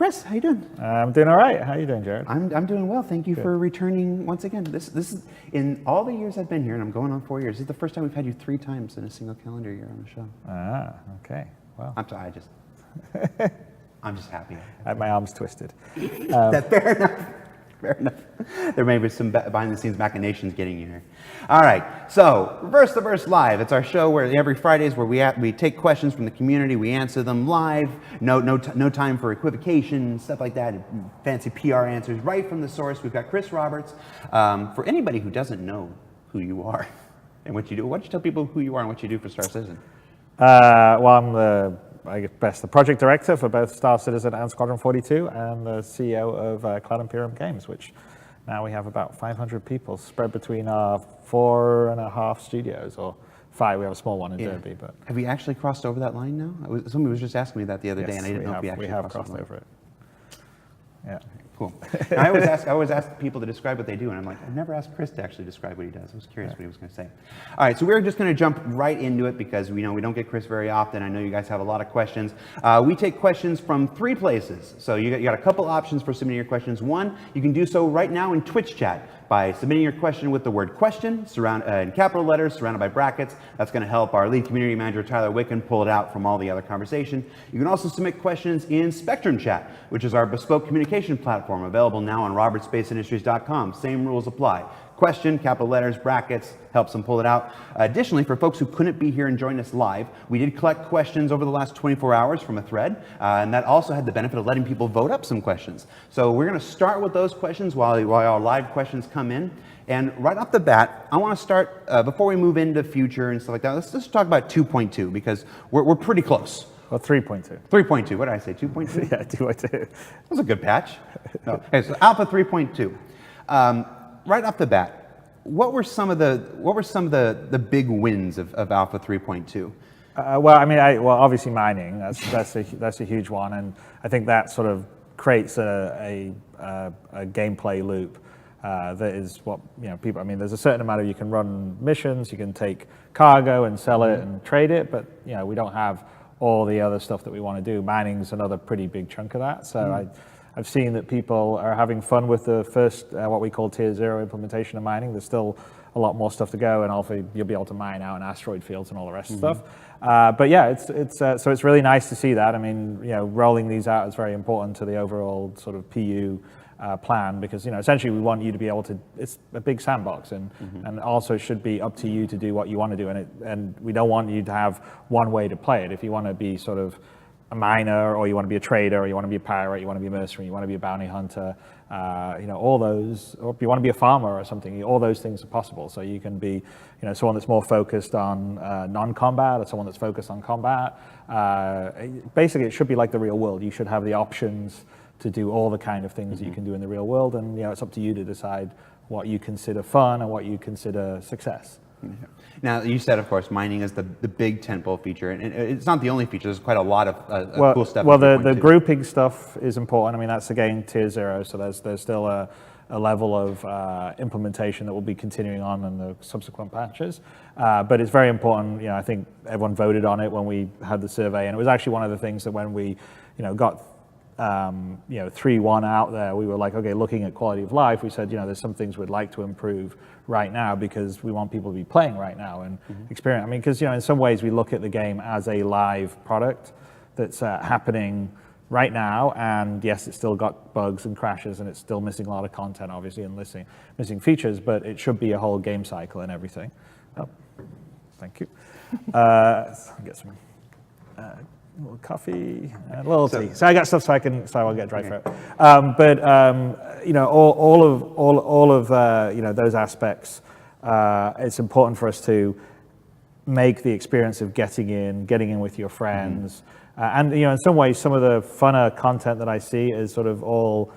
Chris, how you doing? I'm doing all right. How are you doing, Jared? I'm doing well. Thank you for returning once again. This is in all the years I've been here, and I'm going on 4 years. This is the first time we've had you 3 times in a single calendar year on the show. Ah, okay. Well, I'm sorry. I'm just happy. I had my arms twisted. Fair enough. Fair enough. There may be some behind-the-scenes machinations getting you here. All right, so Reverse the Verse Live. It's our show where every Fridays where we take questions from the community, we answer them live. No time for equivocation, stuff like that. Fancy PR answers right from the source. We've got Chris Roberts. For anybody who doesn't know who you are and what you do, why don't you tell people who you are and what you do for Star Citizen? Well, I'm the project director for both Star Citizen and Squadron 42, and the CEO of Cloud Imperium Games, which now we have about 500 people spread between our 4.5 studios, or 5. We have a small one in Derby. But have we actually crossed over that line now? Somebody was just asking me that the other day, and I didn't know if we actually crossed over it. Yeah. Cool. Now, I always ask people to describe what they do, and I'm like, I've never asked Chris to actually describe what he does. I was curious what he was going to say. All right, so we're just going to jump right into it because we don't get Chris very often. I know you guys have a lot of questions. We take questions from 3 places. So you got a couple options for submitting your questions. One, you can do so right now in Twitch chat by submitting your question with the word question in capital letters surrounded by brackets. That's going to help our lead community manager, Tyler Wicken, pull it out from all the other conversation. You can also submit questions in Spectrum chat, which is our bespoke communication platform available now on robertspaceindustries.com. Same rules apply. Question, capital letters, brackets, helps them pull it out. Additionally, for folks who couldn't be here and join us live, we did collect questions over the last 24 hours from a thread, and that also had the benefit of letting people vote up some questions. So we're going to start with those questions while our live questions come in. And right off the bat, I want to start, before we move into future and stuff like that, let's just talk about 2.2, because we're pretty close. Well, 3.2. 3.2, what did I say, 2.2? Yeah, 2.2. That was a good patch. No. Okay, so Alpha 3.2. Right off the bat, what were some of the big wins of Alpha 3.2? Well, obviously mining. That's a huge one, and I think that sort of creates a gameplay loop that is what people. I mean, there's a certain amount of you can run missions, you can take cargo and sell it and trade it, but we don't have all the other stuff that we want to do. Mining's another pretty big chunk of that. So I've seen that people are having fun with the first, what we call Tier 0 implementation of mining. There's still a lot more stuff to go, and also you'll be able to mine out in asteroid fields and all the rest of stuff. But yeah, so it's really nice to see that. I mean, rolling these out is very important to the overall sort of PU plan, because essentially we want you to be able to. It's a big sandbox, and also it should be up to you to do what you want to do, and we don't want you to have one way to play it. If you want to be sort of a miner, or you want to be a trader, or you want to be a pirate, you want to be a mercenary, you want to be a bounty hunter, all those, or if you want to be a farmer or something, all those things are possible. So you can be, someone that's more focused on non-combat, or someone that's focused on combat. Basically, it should be like the real world. You should have the options to do all the kind of things that you can do in the real world, and it's up to you to decide what you consider fun and what you consider success. Now, you said, of course, mining is the big tentpole feature, and it's not the only feature. There's quite a lot of cool stuff. Well, the grouping stuff is important. I mean, that's again Tier 0, so there's still a level of implementation that will be continuing on in the subsequent patches. But it's very important. I think everyone voted on it when we had the survey, and it was actually one of the things that when we, got 3.1 out there, we were like, okay, looking at quality of life, we said, there's some things we'd like to improve right now, because we want people to be playing right now and experience. I mean, because in some ways we look at the game as a live product that's happening right now, and yes, it's still got bugs and crashes, and it's still missing a lot of content, obviously, and missing features, but it should be a whole game cycle and everything. Oh, thank you. Get some. A little coffee and a little tea. So I got stuff so I won't get dry throat. But all of those aspects, it's important for us to make the experience of getting in with your friends, and in some ways, some of the funner content that I see is sort of all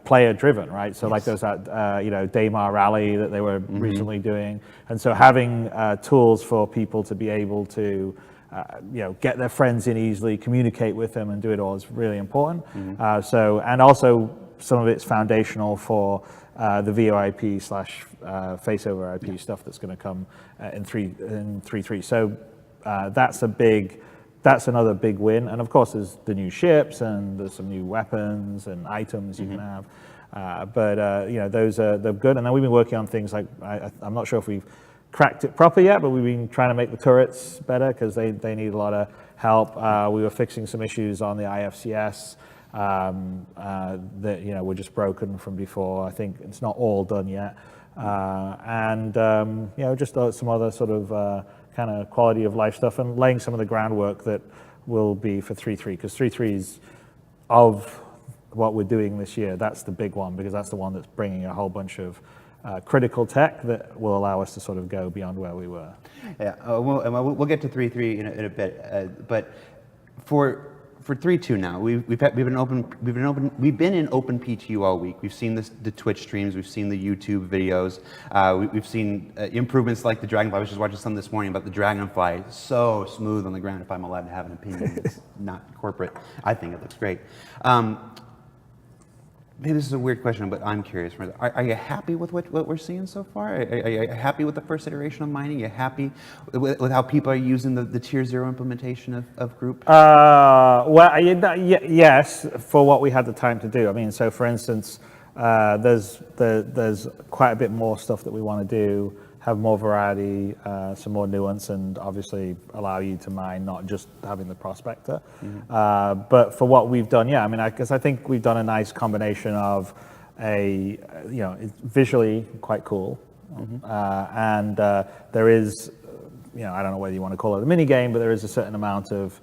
player driven, right? So like there's that Daymar rally that they were recently doing, and so having tools for people to be able to get their friends in easily, communicate with them, and do it all is really important. And also some of it's foundational for the VoIP / face over IP stuff that's going to come in 3.3. So that's a big that's another big win. And of course, there's the new ships and there's some new weapons and items you can have. Those they're good. And then we've been working on things like, I'm not sure if we've cracked it proper yet, but we've been trying to make the turrets better because they need a lot of help. We were fixing some issues on the IFCS that were just broken from before. I think it's not all done yet. Just some other sort of kind of quality of life stuff and laying some of the groundwork that will be for 3.3, because 3.3 is of what we're doing this year. That's the big one, because that's the one that's bringing a whole bunch of critical tech that will allow us to sort of go beyond where we were. Yeah, we'll get to 3.3 in a bit, but for 3.2 now, we've been in open PTU all week. We've seen the Twitch streams, we've seen the YouTube videos, we've seen improvements like the Dragonfly. I was just watching some this morning about the Dragonfly, so smooth on the ground. If I'm allowed to have an opinion, it's not corporate. I think it looks great. Maybe this is a weird question, but I'm curious. Are you happy with what we're seeing so far? Are you happy with the first iteration of mining? Are you happy with how people are using the Tier 0 implementation of Group? Yes, for what we had the time to do. I mean, so for instance, there's quite a bit more stuff that we want to do, have more variety, some more nuance, and obviously allow you to mine, not just having the prospector. But for what we've done, I mean, I think we've done a nice combination of it's visually quite cool, and there is, I don't know whether you want to call it a mini game, but there is a certain amount of,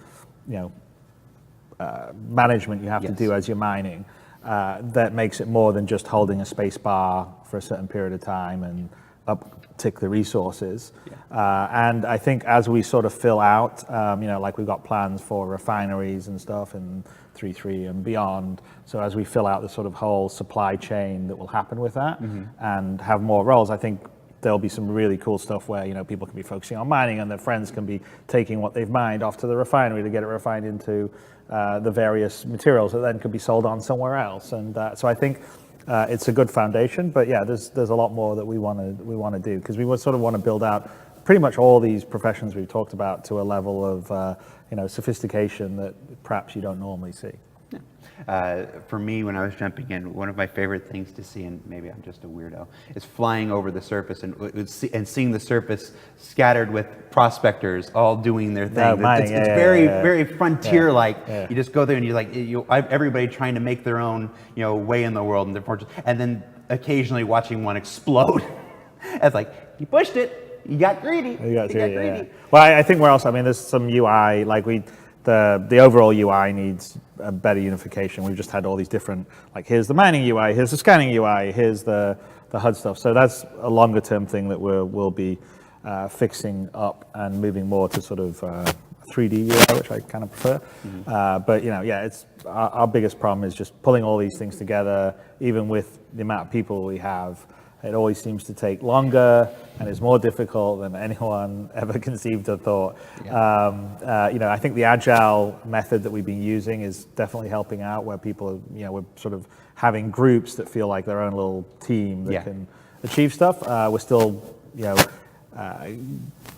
management you have to do as you're mining that makes it more than just holding a space bar for a certain period of time and uptick the resources. And I think as we sort of fill out, like we've got plans for refineries and stuff in 3.3 and beyond. So as we fill out the sort of whole supply chain that will happen with that and have more roles, I think there'll be some really cool stuff where, people can be focusing on mining and their friends can be taking what they've mined off to the refinery to get it refined into the various materials that then could be sold on somewhere else. And so I think it's a good foundation, but there's a lot more that we want to do, because we sort of want to build out pretty much all these professions we've talked about to a level of sophistication that perhaps you don't normally see. For me, when I was jumping in, one of my favorite things to see, and maybe I'm just a weirdo, is flying over the surface and seeing the surface scattered with prospectors all doing their thing. It's very frontier-like. You just go there and you're like, everybody trying to make their own way in the world, and then occasionally watching one explode. It's like, you pushed it, you got greedy. You got greedy. Well, I think where else? I mean, there's some UI, like the overall UI needs a better unification. We've just had all these different, like, here's the mining UI, here's the scanning UI, here's the HUD stuff. So that's a longer term thing that we'll be fixing up and moving more to sort of 3D UI, which I kind of prefer. But it's our biggest problem is just pulling all these things together. Even with the amount of people we have, it always seems to take longer and is more difficult than anyone ever conceived or thought. I think the agile method that we've been using is definitely helping out, where people, we're sort of having groups that feel like their own little team that can achieve stuff. We're still,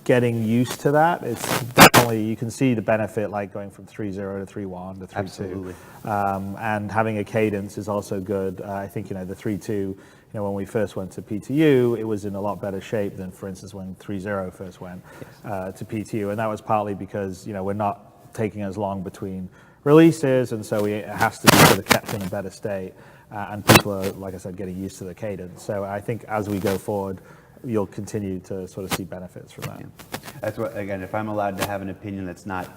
getting used to that. It's definitely, you can see the benefit, like going from 3.0 to 3.1 to 3.2. Absolutely. And having a cadence is also good. I think, the 3.2, when we first went to PTU, it was in a lot better shape than, for instance, when 3.0 first went to PTU. And that was partly because, we're not taking as long between releases, and so it has to be sort of kept in a better state. And people are, like I said, getting used to the cadence. So I think as we go forward, you'll continue to sort of see benefits from that. That's what, again, if I'm allowed to have an opinion that's not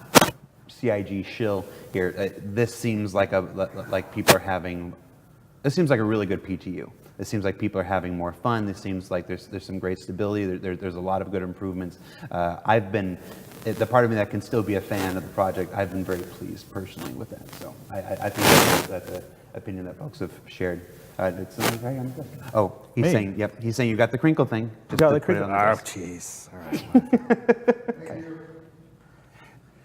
CIG shill here, this seems like people are having, this seems like a really good PTU. It seems like people are having more fun. This seems like there's some great stability. There's a lot of good improvements. I've been, the part of me that can still be a fan of the project, I've been very pleased personally with that. So I think that's an opinion that folks have shared. Oh, he's saying, yep. He's saying you got the crinkle thing. Just got the crinkle. Oh, jeez. All right.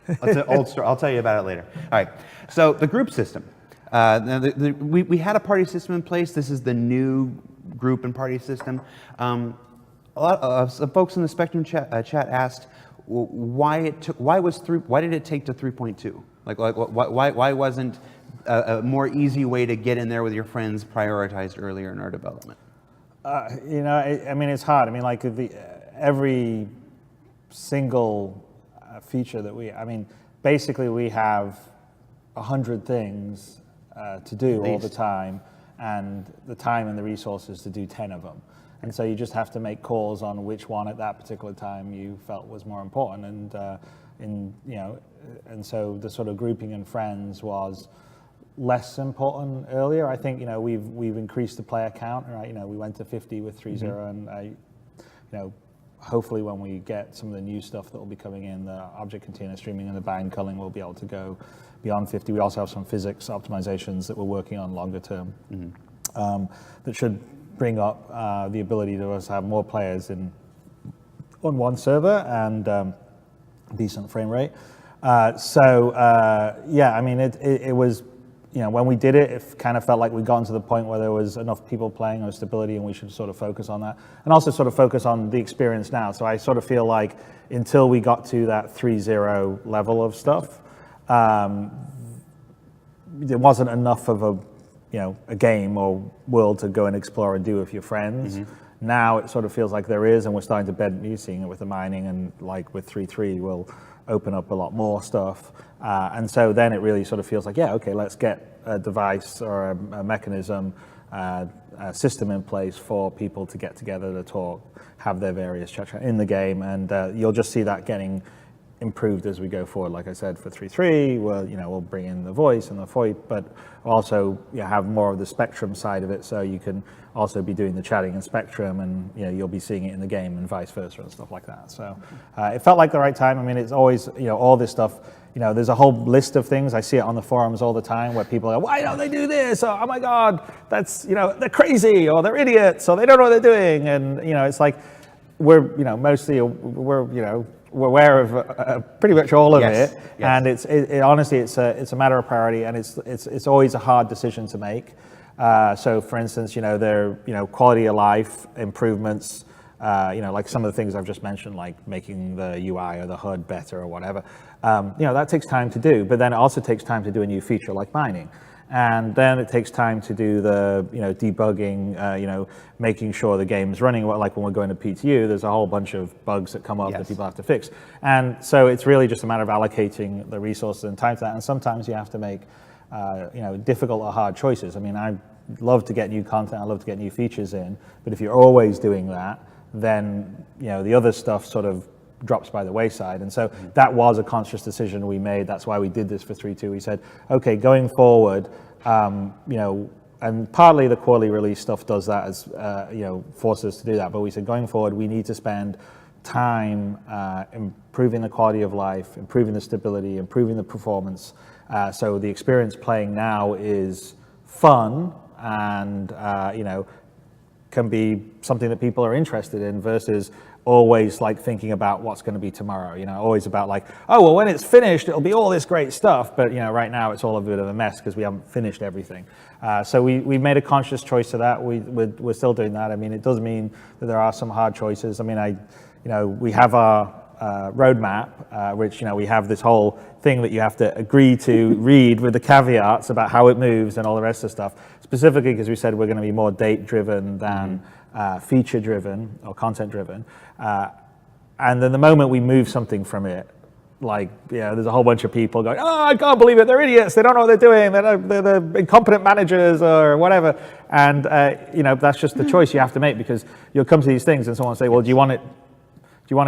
It's an old story. I'll tell you about it later. All right. So the group system. We had a party system in place. This is the new group and party system. A lot of some folks in the Spectrum chat asked, why did it take to 3.2? Like why wasn't a more easy way to get in there with your friends prioritized earlier in our development? You know, I mean, it's hard. I mean, like every single feature that basically we have 100 things to do all the time, and the time and the resources to do 10 of them. And so you just have to make calls on which one at that particular time you felt was more important. And and so the sort of grouping and friends was less important earlier. I think, you know, we've increased the player count, right? You know, we went to 50 with 3.0, and hopefully when we get some of the new stuff that will be coming in, the object container streaming and the bind culling, we'll be able to go beyond 50. We also have some physics optimizations that we're working on longer term that should bring up the ability to us have more players on one server and decent frame rate. Yeah, I mean, it was, you know, when we did it, it kind of felt like we'd gotten to the point where there was enough people playing or stability, and we should sort of focus on that. And also sort of focus on the experience now. So I sort of feel like until we got to that 3.0 level of stuff, there wasn't enough of a game or world to go and explore and do with your friends. Now it sort of feels like there is, and we're starting to bed, you're seeing it with the mining, and like with 3.3, we'll open up a lot more stuff. And so then it really sort of feels like, yeah, okay, let's get a device or a mechanism, a system in place for people to get together to talk, have their various chats in the game, and you'll just see that getting improved as we go forward. Like I said, for 3.3, we'll bring in the voice and the VoIP, but also have more of the Spectrum side of it, so you can also be doing the chatting in Spectrum, and you'll be seeing it in the game and vice versa and stuff like that. So it felt like the right time. I mean, it's always, all this stuff, there's a whole list of things. I see it on the forums all the time where people are, why don't they do this? Or, oh my God, that's, they're crazy, or they're idiots, or they don't know what they're doing. And, it's like, we're aware of pretty much all of it, and it's honestly it's a matter of priority, and it's always a hard decision to make. So, for instance, there quality of life improvements, like some of the things I've just mentioned, like making the UI or the HUD better or whatever. That takes time to do, but then it also takes time to do a new feature like mining. And then it takes time to do the, debugging, making sure the game's running. Like when we're going to PTU, there's a whole bunch of bugs that come up that people have to fix. And so it's really just a matter of allocating the resources and time to that. And sometimes you have to make, difficult or hard choices. I mean, I love to get new content. I love to get new features in. But if you're always doing that, then, the other stuff sort of drops by the wayside. And so that was a conscious decision we made. That's why we did this for 3.2. We said, okay, going forward, and partly the quarterly release stuff does that as, forces us to do that. But we said, going forward, we need to spend time improving the quality of life, improving the stability, improving the performance. So the experience playing now is fun and, can be something that people are interested in versus always like thinking about what's going to be tomorrow, always about like, oh, well, when it's finished, it'll be all this great stuff. But, right now it's all a bit of a mess because we haven't finished everything. So we made a conscious choice of that. We're still doing that. I mean, it does mean that there are some hard choices. I mean, we have our roadmap, which, we have this whole thing that you have to agree to read with the caveats about how it moves and all the rest of the stuff, specifically because we said we're going to be more date-driven than feature-driven or content-driven. And then the moment we move something from it, like, there's a whole bunch of people going, oh, I can't believe it, they're idiots, they don't know what they're doing, they're incompetent managers or whatever. And, that's just the choice you have to make, because you'll come to these things and someone will say, well, do you want to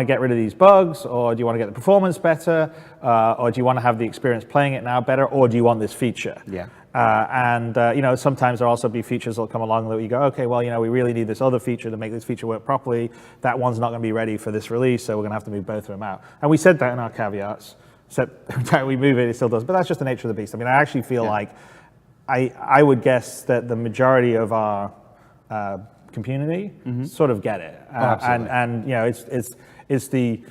get rid of these bugs, or do you want to get the performance better, or do you want to have the experience playing it now better, or do you want this feature? Sometimes there'll also be features that'll come along that you go, okay, well, we really need this other feature to make this feature work properly. That one's not going to be ready for this release, so we're going to have to move both of them out. And we said that in our caveats, except every time we move it, it still does. But that's just the nature of the beast. I mean, I actually feel like I would guess that the majority of our community sort of get it. And it's the,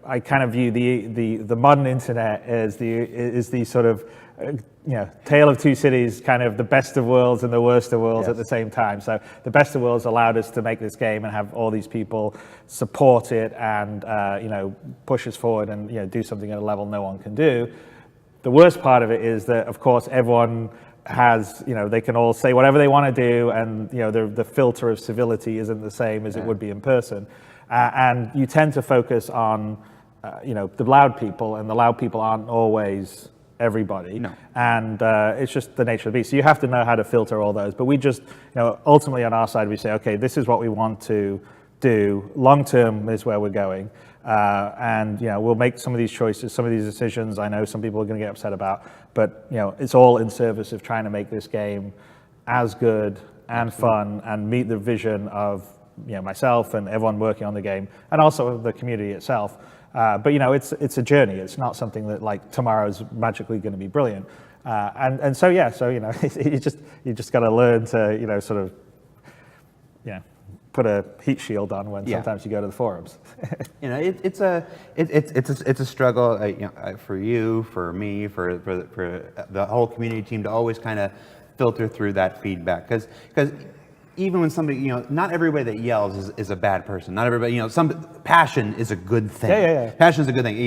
I kind of view the modern internet as the sort of tale of two cities, kind of the best of worlds and the worst of worlds at the same time. So the best of worlds allowed us to make this game and have all these people support it and push us forward and do something at a level no one can do. The worst part of it is that, of course, everyone has, they can all say whatever they want to do, and the filter of civility isn't the same as it would be in person, and you tend to focus on the loud people, and the loud people aren't always everybody. No. And it's just the nature of the beast. So you have to know how to filter all those. But we just, ultimately on our side, we say, okay, this is what we want to do. Long term is where we're going. And we'll make some of these choices, some of these decisions. I know some people are going to get upset about, but it's all in service of trying to make this game as good and fun and meet the vision of myself and everyone working on the game, and also the community itself. But it's a journey. It's not something that like tomorrow's magically going to be brilliant. So you just got to learn to sort of put a heat shield on when sometimes you go to the forums. It's a struggle for you, for me, for the whole community team to always kind of filter through that feedback, because even when somebody, not everybody that yells is a bad person. Not everybody, some passion is a good thing. Yeah. Passion is a good thing.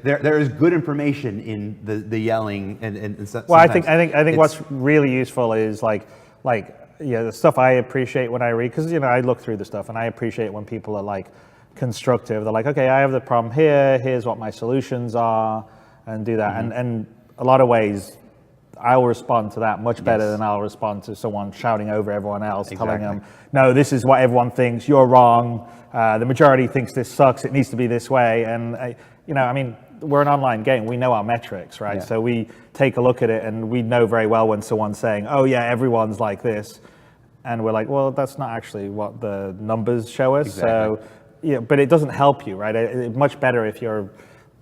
There is good information in the yelling and stuff. Well, I think what's really useful is like the stuff I appreciate when I read, because I look through the stuff and I appreciate when people are like constructive. They're like, okay, I have the problem here. Here's what my solutions are, and do that. Mm-hmm. And a lot of ways, I'll respond to that much better than I'll respond to someone shouting over everyone else, telling them, no, this is what everyone thinks, you're wrong, the majority thinks this sucks, it needs to be this way. And, we're an online game, we know our metrics, right? Yeah. So we take a look at it and we know very well when someone's saying, oh yeah, everyone's like this. And we're like, well, that's not actually what the numbers show us. Exactly. So, but it doesn't help you, right? It's much better if you're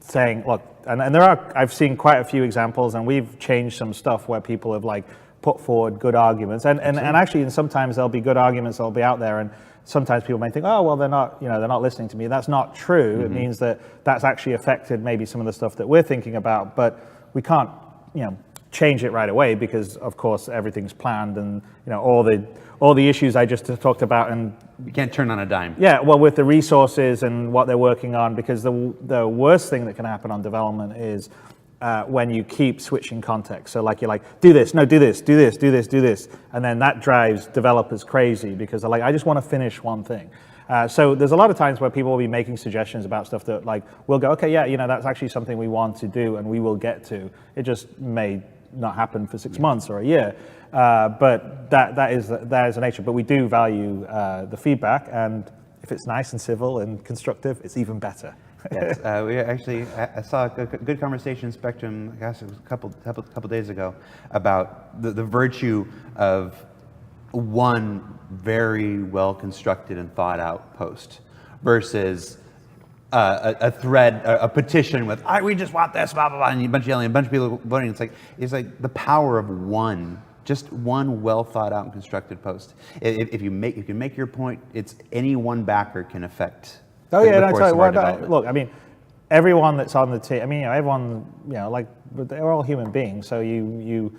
saying, look, and I've seen quite a few examples, and we've changed some stuff where people have like put forward good arguments, and actually, and sometimes there'll be good arguments that'll be out there, and sometimes people may think, oh, well, they're not listening to me. That's not true. It means that that's actually affected maybe some of the stuff that we're thinking about, but we can't, change it right away because, of course, everything's planned, and all the issues I just talked about, and you can't turn on a dime. Yeah, well, with the resources and what they're working on, because the worst thing that can happen on development is when you keep switching context. So like you're like, do this, no, do this, do this, do this, do this, and then that drives developers crazy because they're like, I just want to finish one thing. So there's a lot of times where people will be making suggestions about stuff that like we'll go, okay, yeah, that's actually something we want to do and we will get to. It just may not happen for 6 months or a year. But that is the nature. But we do value the feedback, and if it's nice and civil and constructive, it's even better. Yes, I saw a good conversation in Spectrum. I guess it was a couple days ago about the virtue of one very well constructed and thought out post versus a thread, a petition with we just want this, blah blah blah, and a bunch of yelling, a bunch of people voting. It's like the power of just one well thought out and constructed post. If you can make your point, it's any one backer can affect. Oh yeah, no, totally. Well, look, everyone that's on the team. Everyone, they're all human beings. So you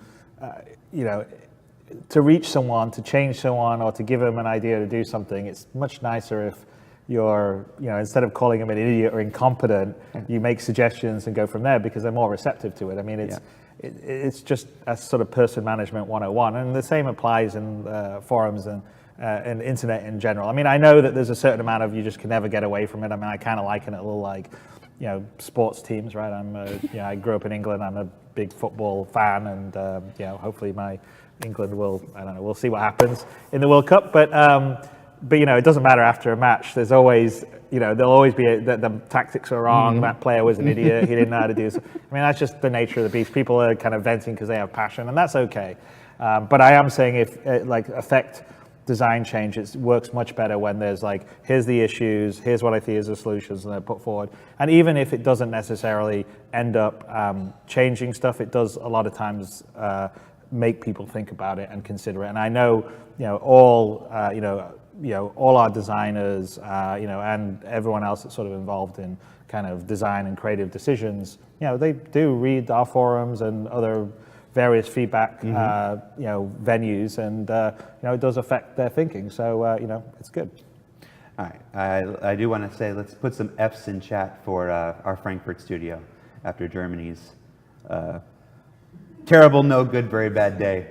to reach someone, to change someone, or to give them an idea to do something, it's much nicer if you're, instead of calling them an idiot or incompetent, you make suggestions and go from there because they're more receptive to it. It's just a sort of person management 101, and the same applies in forums and internet in general. I know that there's a certain amount of you just can never get away from it. I kind of liken it a little like, sports teams, right? I grew up in England. I'm a big football fan, and hopefully my England will, we'll see what happens in the World Cup, but it doesn't matter after a match. There's always, there'll always be the tactics are wrong. That player was an idiot. He didn't know how to do this. That's just the nature of the beast. People are kind of venting because they have passion, and that's okay. But I am saying if affect design change, it works much better when there's here's the issues, here's what I see as the solutions, and they're put forward. And even if it doesn't necessarily end up changing stuff, it does a lot of times make people think about it and consider it. And I know, all our designers, and everyone else that's sort of involved in kind of design and creative decisions, they do read our forums and other various feedback, venues, and it does affect their thinking. So it's good. All right, I do want to say, let's put some Fs in chat for our Frankfurt studio after Germany's terrible, no good, very bad day.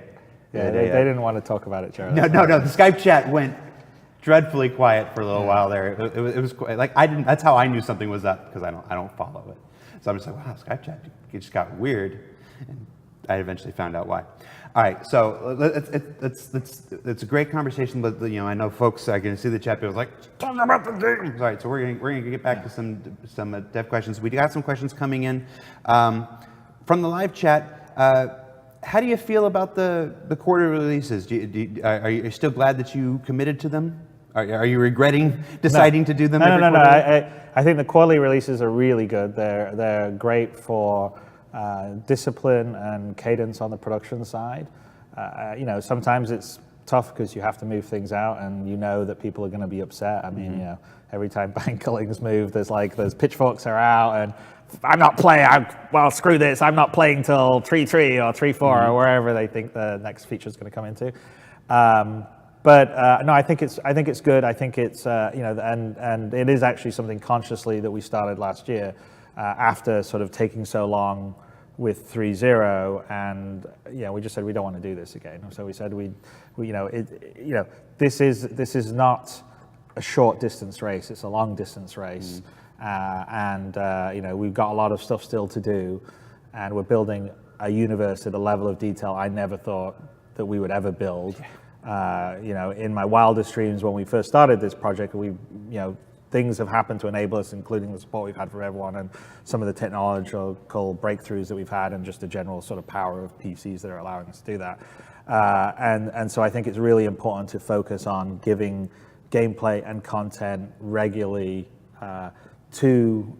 Yeah, they didn't want to talk about it, Jared. No. The Skype chat went dreadfully quiet for a little while there. It was like I didn't. That's how I knew something was up, because I don't follow it. So I'm just like, wow, Skype chat just got weird, and I eventually found out why. All right, so it's a great conversation, but I know folks. I can see the chat. People like, tell them about the game. All right, so we're gonna get back to some dev questions. We got some questions coming in from the live chat. How do you feel about the quarter releases? Are you still glad that you committed to them? Are you regretting deciding to do them? No. I think the quarterly releases are really good. They're great for discipline and cadence on the production side. Sometimes it's tough because you have to move things out, and that people are going to be upset. I mean, every time bank killings move, there's pitchforks are out, and I'm not playing. Screw this. I'm not playing till 3.3 or 3.4 or wherever they think the next feature is going to come into. No, I think it's good. I think it's and it is actually something consciously that we started last year after sort of taking so long with 3.0, and we just said we don't want to do this again. So we said this is not a short distance race. It's a long distance race. We've got a lot of stuff still to do, and we're building a universe at a level of detail I never thought that we would ever build. In my wildest dreams when we first started this project, things have happened to enable us, including the support we've had for everyone and some of the technological breakthroughs that we've had, and just the general sort of power of PCs that are allowing us to do that. And so I think it's really important to focus on giving gameplay and content regularly to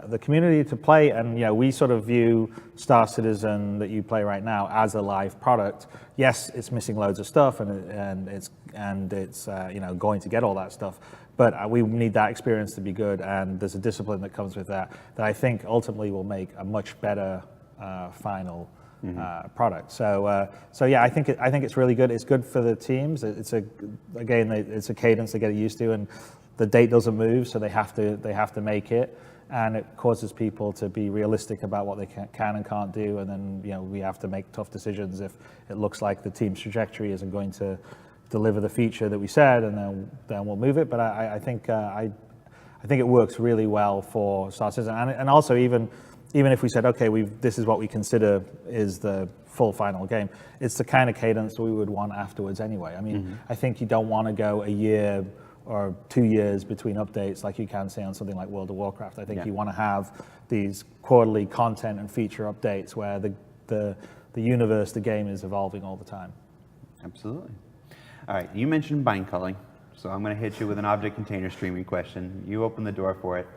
the community to play. And we sort of view Star Citizen that you play right now as a live product. Yes, it's missing loads of stuff, and it's going to get all that stuff, but we need that experience to be good, and there's a discipline that comes with that I think ultimately will make a much better final product. So yeah, I think it's really good. It's good for the teams. It's a cadence they get used to, and the date doesn't move, so they have to make it, and it causes people to be realistic about what they can and can't do, and then we have to make tough decisions if it looks like the team's trajectory isn't going to deliver the feature that we said, and then we'll move it. But I think it works really well for Star Citizen, and also even if we said, okay, this is what we consider is the full final game, it's the kind of cadence we would want afterwards anyway. I mean, I think you don't want to go a year or 2 years between updates like you can say on something like World of Warcraft. I think you want to have these quarterly content and feature updates where the universe, the game is evolving all the time. Absolutely. All right, you mentioned bind culling, so I'm going to hit you with an object container streaming question. You open the door for it.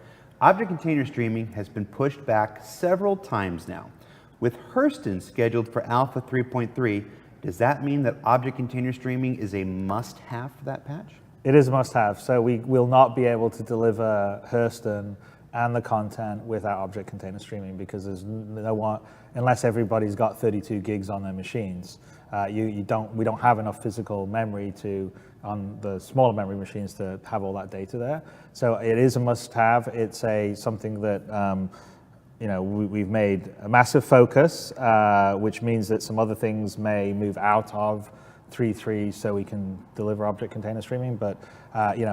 Object container streaming has been pushed back several times now. With Hurston scheduled for Alpha 3.3, does that mean that object container streaming is a must-have for that patch? It is a must-have. So we will not be able to deliver Hurston and the content without object container streaming, because there's no one, unless everybody's got 32 gigs on their machines. We don't have enough physical memory on the smaller memory machines to have all that data there. So it is a must-have. It's something that we've made a massive focus, which means that some other things may move out of 3.3 so we can deliver object container streaming. But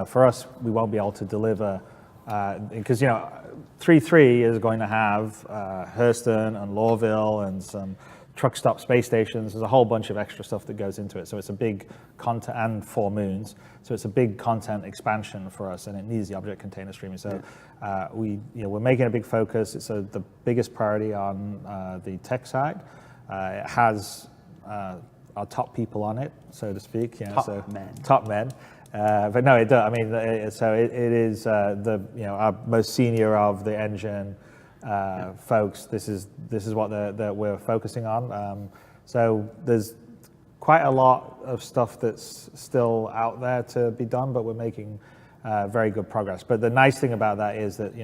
for us, we won't be able to deliver because 3.3 is going to have Hurston and Lorville and some truck stop space stations. There's a whole bunch of extra stuff that goes into it. So it's a big content, and 4 moons. So it's a big content expansion for us, and it needs the object container streaming. So we're making a big focus. It's the biggest priority on the tech side. It has our top people on it, so to speak. Top men. But no, it does. I mean, it is our most senior of the engine folks. This is what we're focusing on. So there's quite a lot of stuff that's still out there to be done, but we're making very good progress. But the nice thing about that is that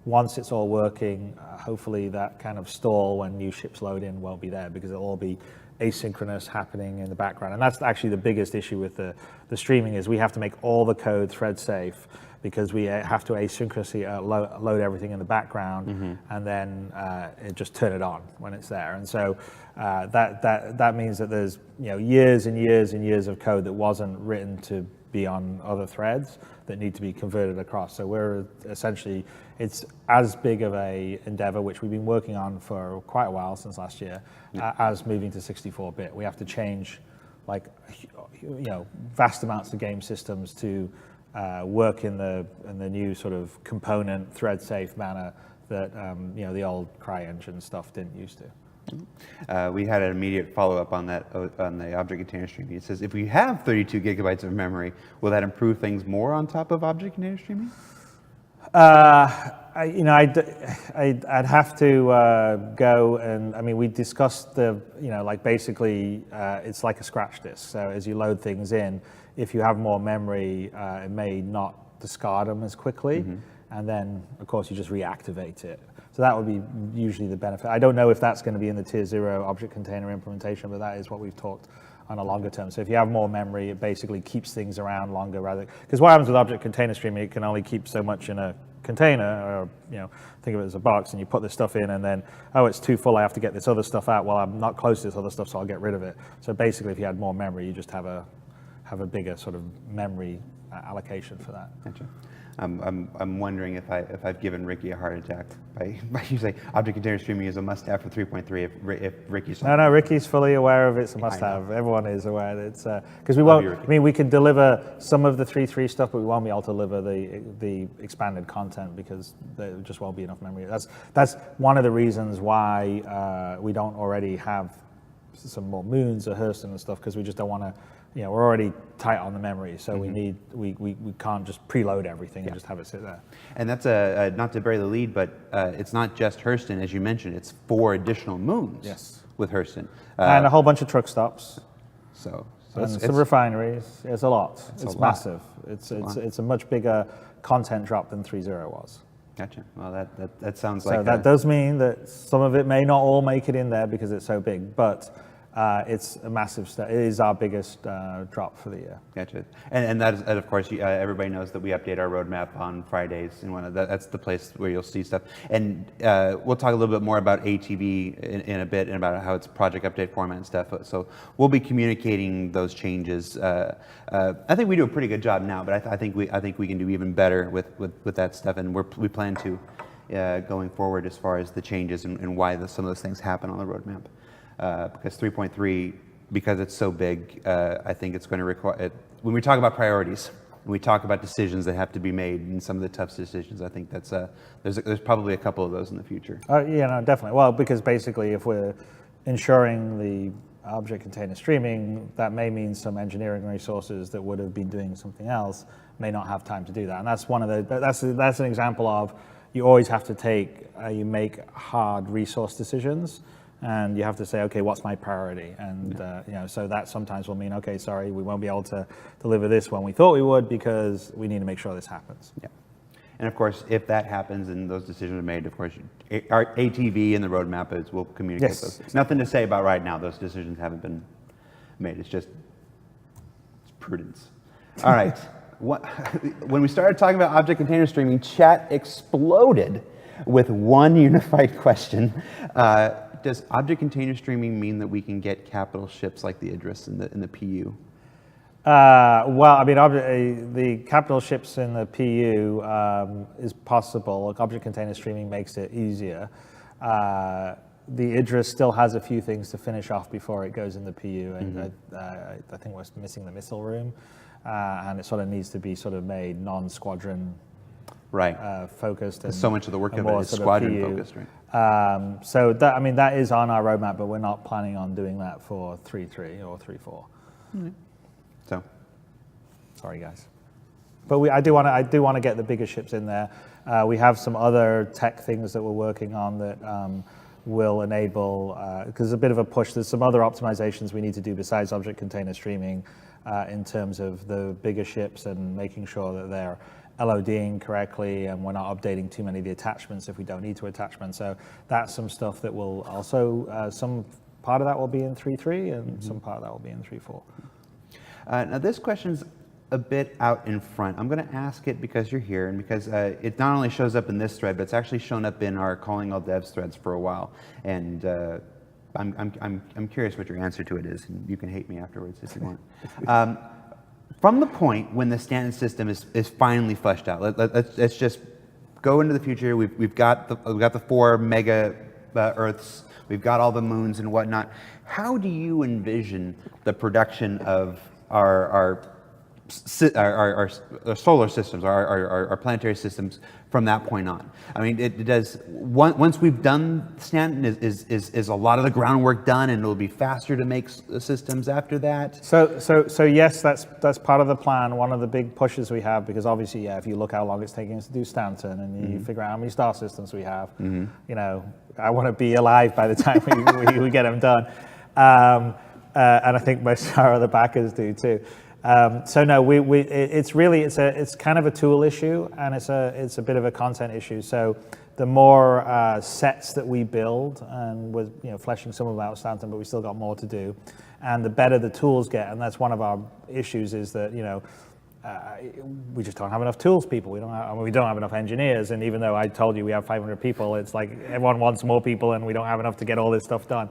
once it's all working, hopefully that kind of stall when new ships load in won't be there, because it'll all be asynchronous happening in the background. And that's actually the biggest issue with the streaming, is we have to make all the code thread safe, because we have to asynchronously load everything in the background, and then just turn it on when it's there. And so that means that there's years and years and years of code that wasn't written to be on other threads that need to be converted across. So we're essentially, it's as big of a endeavor, which we've been working on for quite a while, since last year, as moving to 64-bit. We have to change vast amounts of game systems to work in the new sort of component thread safe manner that the old CryEngine stuff didn't used to. We had an immediate follow-up on that, on the object container streaming. It says, if we have 32 gigabytes of memory, will that improve things more on top of object container streaming? I'd have to go and, I mean, we discussed basically it's like a scratch disk. So as you load things in, if you have more memory, it may not discard them as quickly. And then, of course, you just reactivate it. So that would be usually the benefit. I don't know if that's going to be in the tier 0 object container implementation, but that is what we've talked on a longer term. So if you have more memory, it basically keeps things around longer, rather, because what happens with object container streaming, it can only keep so much in a container, or think of it as a box, and you put this stuff in, and then, oh, it's too full, I have to get this other stuff out. Well, I'm not close to this other stuff, so I'll get rid of it. So basically, if you had more memory, you just have a bigger sort of memory allocation for that. Gotcha. I'm wondering if I've given Ricky a heart attack by saying object container streaming is a must-have for 3.3. If Ricky's no, Ricky's fully aware of it's a must-have. Everyone is aware that it's because we won't. I mean, we can deliver some of the 3.3 stuff, but we won't be able to deliver the expanded content because there just won't be enough memory. That's one of the reasons why we don't already have some more Moons or Hurston and stuff, because we just don't want to. We're already tight on the memory, so we can't just preload everything and just have it sit there. And that's not to bury the lead, but it's not just Hurston, as you mentioned. It's 4 additional Moons with Hurston. And a whole bunch of truck stops. So and some refineries. It's a lot. It's massive. It's a much bigger content drop than 3.0 was. Gotcha. Well, that sounds like... So that does mean that some of it may not all make it in there because it's so big, but... it's a massive step. It is our biggest drop for the year. Gotcha. And that is, and of course, everybody knows that we update our roadmap on Fridays, and that's the place where you'll see stuff. And we'll talk a little bit more about ATV in a bit, and about how it's project update format and stuff. So we'll be communicating those changes. I think we do a pretty good job now, but I think we can do even better with that stuff, and we plan to going forward as far as the changes and why some of those things happen on the roadmap. Because 3.3, because it's so big, I think it's going to require, when we talk about priorities, when we talk about decisions that have to be made, and some of the tough decisions, I think that's there's probably a couple of those in the future. Definitely. Well, because basically if we're ensuring the object container streaming, that may mean some engineering resources that would have been doing something else may not have time to do that. And that's that's an example of, you always have to you make hard resource decisions. And you have to say, okay, what's my priority? And so that sometimes will mean, okay, sorry, we won't be able to deliver this when we thought we would, because we need to make sure this happens. Yeah. And of course, if that happens and those decisions are made, of course, our ATV and the roadmap will communicate those. Nothing to say about right now. Those decisions haven't been made. It's prudence. All right. When we started talking about object container streaming, chat exploded with one unified question. Does object container streaming mean that we can get capital ships like the Idris in the PU? Well, I mean, the capital ships in the PU is possible. Object container streaming makes it easier. The Idris still has a few things to finish off before it goes in the PU, and I think we're missing the missile room, and it sort of needs to be sort of made non-squadron focused. And so much of the work of it is Squadron focused, right? So that is on our roadmap, but we're not planning on doing that for 3.3 or 3.4. So, sorry guys, but I do want to get the bigger ships in there. We have some other tech things that we're working on that will enable, because there's a bit of a push. There's some other optimizations we need to do besides object container streaming in terms of the bigger ships and making sure that they're LODing correctly, and we're not updating too many of the attachments if we don't need to attachment. So that's some stuff that will also, some part of that will be in 3.3 and some part of that will be in 3.4. Now this question's a bit out in front. I'm going to ask it because you're here and because it not only shows up in this thread, but it's actually shown up in our Calling All Devs threads for a while. And I'm curious what your answer to it is, and you can hate me afterwards if you want. From the point when the Stanton system is finally fleshed out, let's just go into the future. We've got the 4 mega Earths. We've got all the moons and whatnot. How do you envision the production of our solar systems, our planetary systems from that point on? I mean, it does. Once we've done Stanton, is a lot of the groundwork done, and it'll be faster to make systems after that? So yes, that's part of the plan. One of the big pushes we have, because obviously, yeah, if you look how long it's taking us to do Stanton, and you figure out how many star systems we have, you know, I want to be alive by the time we get them done, and I think most of our other backers do too. So no, it's kind of a tool issue, and it's a bit of a content issue. So the more sets that we build, and we're fleshing some of out Stanton, but we still got more to do, and the better the tools get, and that's one of our issues is that we just don't have enough tools people. We don't have enough engineers, and even though I told you we have 500 people, it's like everyone wants more people, and we don't have enough to get all this stuff done.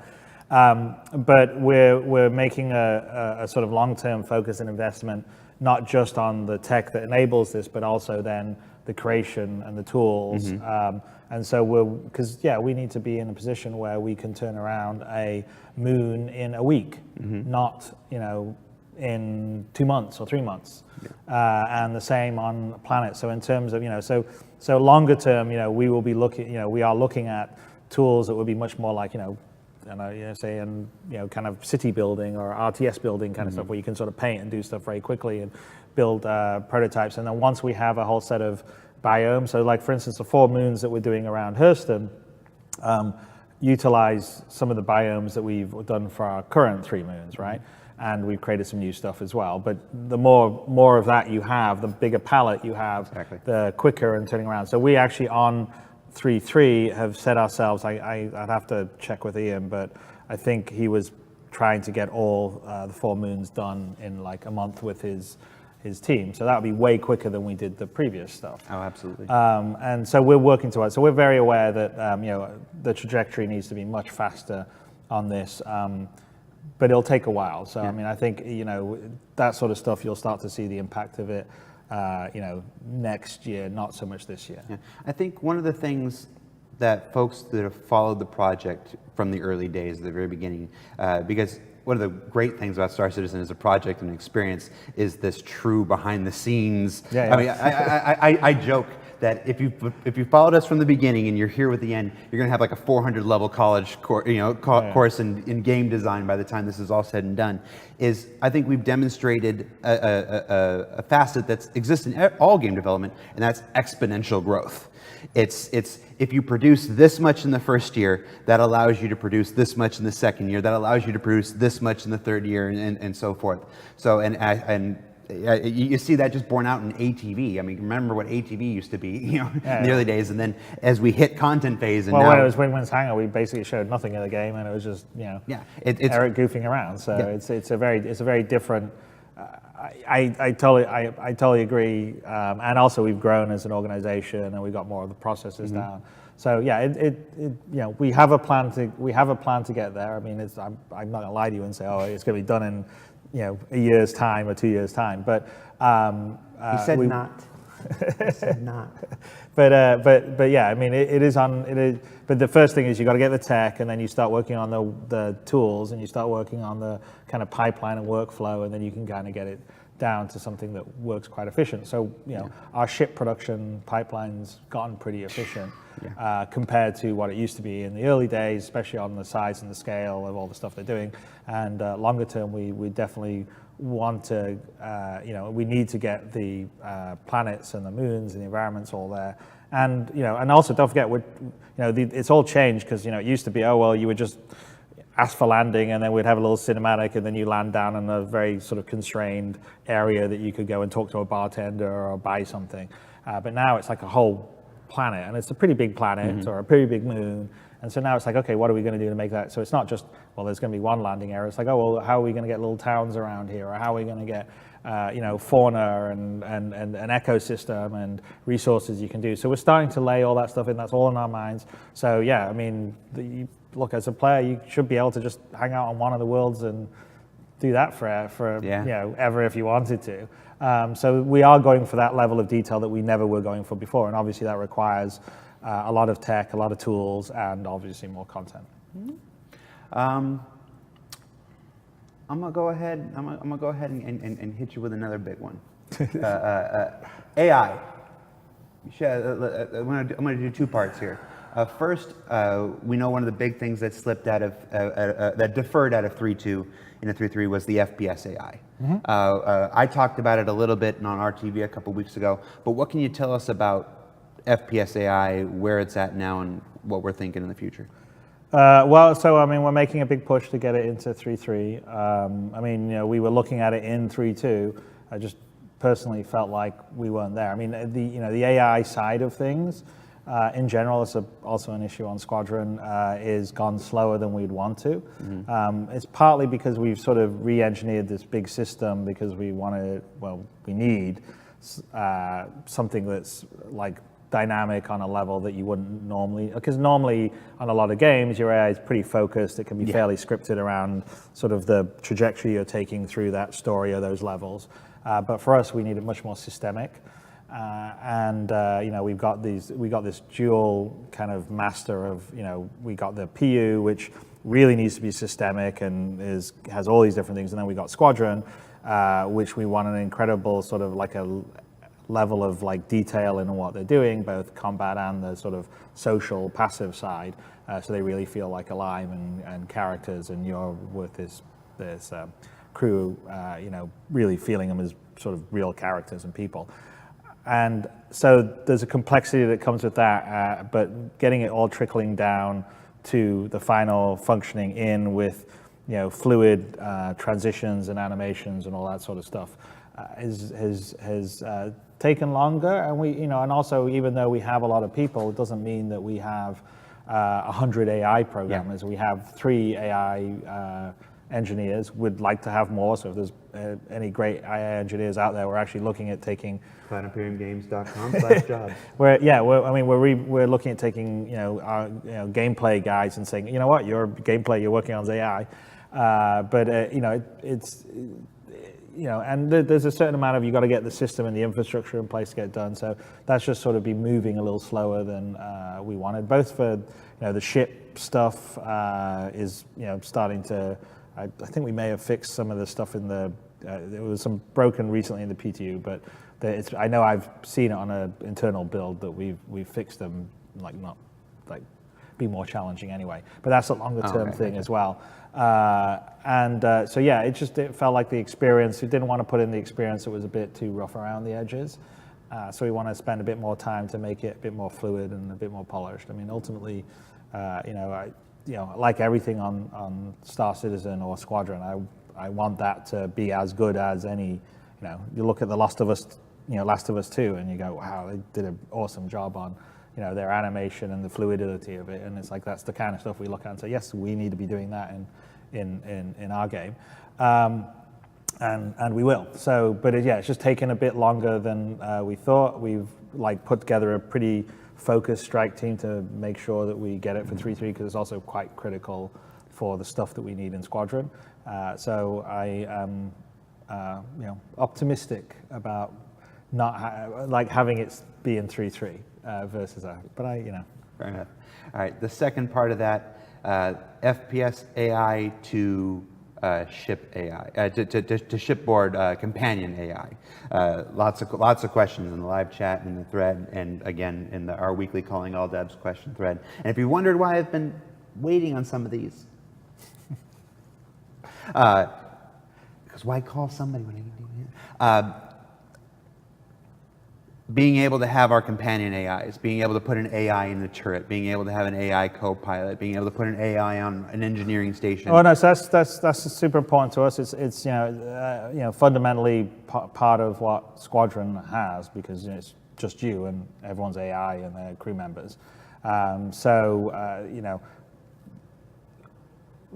But we're making a sort of long-term focus and investment, not just on the tech that enables this, but also then the creation and the tools. And so we need to be in a position where we can turn around a moon in a week, not in 2 months or 3 months. And the same on planets. So in terms of so longer term, we will be looking, we are looking at tools that would be much more like say in kind of city building or RTS building kind of stuff, where you can sort of paint and do stuff very quickly and build prototypes. And then once we have a whole set of biomes, so like for instance the 4 moons that we're doing around Hurston, utilize some of the biomes that we've done for our current 3 moons, right? And we've created some new stuff as well. But the more of that you have, the bigger palette you have, the quicker and turning around. So we actually on 3.3 have set ourselves, I'd have to check with Ian, but I think he was trying to get all the 4 moons done in like a month with his team. So that would be way quicker than we did the previous stuff. Oh, absolutely. And so we're working towards it. So we're very aware that the trajectory needs to be much faster on this, but it'll take a while. So I mean, I think that sort of stuff, you'll start to see the impact of it next year, not so much this year. Yeah. I think one of the things that folks that have followed the project from the early days, the very beginning, because one of the great things about Star Citizen as a project and experience is this true behind the scenes. Yeah. I mean, I joke that if you followed us from the beginning and you're here with the end, you're going to have like a 400 level college course in game design by the time this is all said and done. I think we've demonstrated a facet that exists in all game development, and that's exponential growth. It's if you produce this much in the first year, that allows you to produce this much in the second year, that allows you to produce this much in the third year, and so forth. So you see that just borne out in ATV. I mean, remember what ATV used to be, in the early days, and then as we hit content phase, and well, now, when it was Wingman's Hangar, we basically showed nothing in the game, and it was just Eric goofing around. So it's a very different. I totally agree, and also we've grown as an organization, and we got more of the processes down. So we have a plan to get there. I mean, I'm not gonna lie to you and say, oh, it's gonna be done in a year's time or 2 years' time, but he said not. He said not. But yeah, I mean, it is. But the first thing is you got to get the tech, and then you start working on the tools, and you start working on the kind of pipeline and workflow, and then you can kind of get it down to something that works quite efficient. So our ship production pipeline's gotten pretty efficient compared to what it used to be in the early days, especially on the size and the scale of all the stuff they're doing. And longer term, we definitely want to, we need to get the planets and the moons and the environments all there. And and also don't forget, it's all changed, because it used to be, oh well, you would just ask for landing, and then we'd have a little cinematic, and then you land down in a very sort of constrained area that you could go and talk to a bartender or buy something. But now it's like a whole planet, and it's a pretty big planet or a pretty big moon. And so now it's like, okay, what are we going to do to make that? So it's not just, well, there's going to be one landing area. It's like, oh, well, how are we going to get little towns around here? Or how are we going to get, fauna and an ecosystem and resources you can do? So we're starting to lay all that stuff in. That's all in our minds. So yeah, I mean, look, as a player, you should be able to just hang out on one of the worlds and do that for ever if you wanted to. So we are going for that level of detail that we never were going for before. And obviously that requires a lot of tech, a lot of tools, and obviously more content. I'm gonna go ahead. I'm gonna go ahead and hit you with another big one. AI. I'm gonna do two parts here. First, we know one of the big things that slipped out of that deferred out of 3.2 into 3.3 was the FPS AI. I talked about it a little bit on RTV a couple weeks ago. But what can you tell us about FPS AI, where it's at now, and what we're thinking in the future? We're making a big push to get it into 3.3. We were looking at it in 3.2. I just personally felt like we weren't there. I mean, the AI side of things, in general, it's also an issue on Squadron, is gone slower than we'd want to. It's partly because we've sort of re-engineered this big system because we need something that's like dynamic on a level that you wouldn't normally, because normally on a lot of games your AI is pretty focused. It can be fairly scripted around sort of the trajectory you're taking through that story or those levels. But for us, we need it much more systemic. We've got this dual kind of master of, we got the PU, which really needs to be systemic and has all these different things, and then we got Squadron, which we want an incredible sort of like a level of like detail in what they're doing, both combat and the sort of social passive side, so they really feel like alive and characters, and you're with this crew, really feeling them as sort of real characters and people. And so there's a complexity that comes with that, but getting it all trickling down to the final functioning in with, fluid transitions and animations and all that sort of stuff has taken longer. And and also, even though we have a lot of people, it doesn't mean that we have 100 AI programmers. We have 3 AI engineers. We'd like to have more. So if there's any great AI engineers out there, we're actually looking at taking PlatinumPremiumGames.com/jobs. We're looking at taking our gameplay guys and saying, your gameplay you're working on is AI, and there's a certain amount of, you got to get the system and the infrastructure in place to get it done. So that's just sort of been moving a little slower than we wanted. Both for the ship stuff is starting to. I think we may have fixed some of the stuff in the. There was some broken recently in the PTU, but I know I've seen it on an internal build that we've fixed them, be more challenging anyway. But that's a longer term thing as well. It felt like the experience. We didn't want to put in the experience that was a bit too rough around the edges. So we want to spend a bit more time to make it a bit more fluid and a bit more polished. I mean, ultimately, like everything on Star Citizen or Squadron, I want that to be as good as any. You look at The Last of Us 2, and you go, wow, they did an awesome job on their animation and the fluidity of it, and it's like that's the kind of stuff we look at and say, yes, we need to be doing that in our game, and we will. So, but it's just taken a bit longer than we thought. We've put together a pretty focused strike team to make sure that we get it for 3.3, because it's also quite critical for the stuff that we need in Squadron. So I am optimistic about not having it be in 3.3 versus that. But Fair enough. All right, the second part of that, FPS AI to ship AI, to shipboard companion AI. Lots of questions in the live chat and in the thread, and again in our weekly Calling All Devs question thread. And if you wondered why I've been waiting on some of these, because why call somebody when I can do it? Being able to have our companion AIs, being able to put an AI in the turret, being able to have an AI co-pilot, being able to put an AI on an engineering station. Oh no, so that's super important to us. It's fundamentally part of what Squadron has, because it's just you and everyone's AI and their crew members.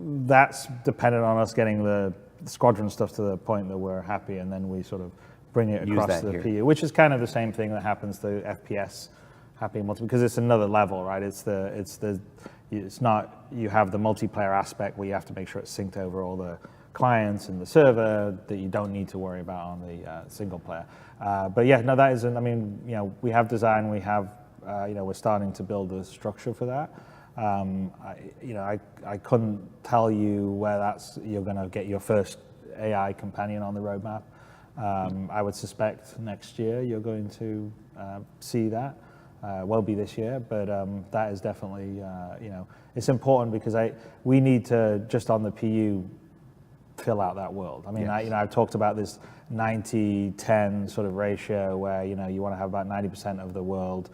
That's dependent on us getting the Squadron stuff to the point that we're happy, and then we sort of bring it across to the PU, which is kind of the same thing that happens to FPS happy multi, because it's another level, right? It's not, you have the multiplayer aspect where you have to make sure it's synced over all the clients and the server that you don't need to worry about on the single player. But yeah, no, that isn't, I mean, we have design, we have, we're starting to build a structure for that. I couldn't tell you where you're going to get your first AI companion on the roadmap. I would suspect next year you're going to see that. Won't be this year, but that is definitely, it's important because we need to, just on the PU, fill out that world. I mean, yes. I've talked about this 90-10 sort of ratio where, you want to have about 90% of the world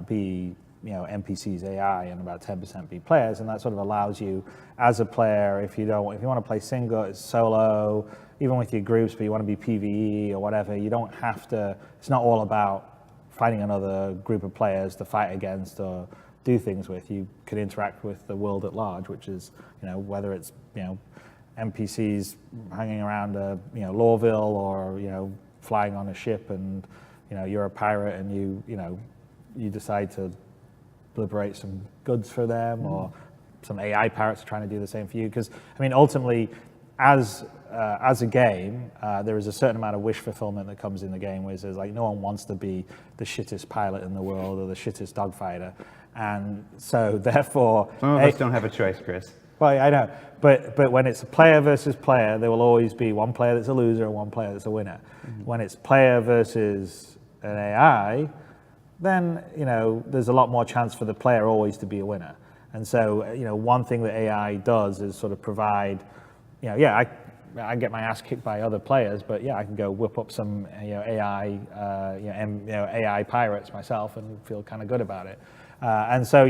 be NPCs, AI, and about 10% be players, and that sort of allows you as a player, if you want to play single, solo, even with your groups, but you want to be PvE or whatever, you don't have to. It's not all about finding another group of players to fight against or do things with. You can interact with the world at large, which is whether it's NPCs hanging around Lorville or flying on a ship and you're a pirate and you decide to liberate some goods for them, or some AI pirates are trying to do the same for you. Because I mean, ultimately, as a game, there is a certain amount of wish fulfillment that comes in the game, where there's like no one wants to be the shittest pilot in the world or the shittest dogfighter, and so therefore, some of us don't have a choice, Chris. Well, I know, but when it's a player versus player, there will always be one player that's a loser and one player that's a winner. Mm-hmm. When it's player versus an AI, then there's a lot more chance for the player always to be a winner. And so one thing that AI does is sort of provide, I get my ass kicked by other players, but I can go whip up some AI AI pirates myself and feel kind of good about it. And so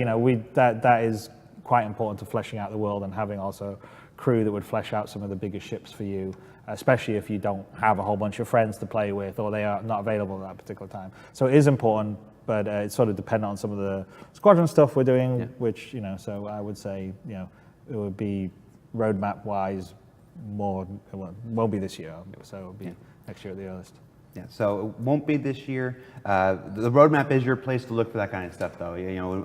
that is quite important to fleshing out the world and having also crew that would flesh out some of the bigger ships for you, especially if you don't have a whole bunch of friends to play with or they are not available at that particular time. So it is important, but it's sort of dependent on some of the Squadron stuff we're doing, which, so I would say, it would be roadmap-wise more, it won't be this year, so it'll be next year at the earliest. Yeah, so it won't be this year. The roadmap is your place to look for that kind of stuff, though.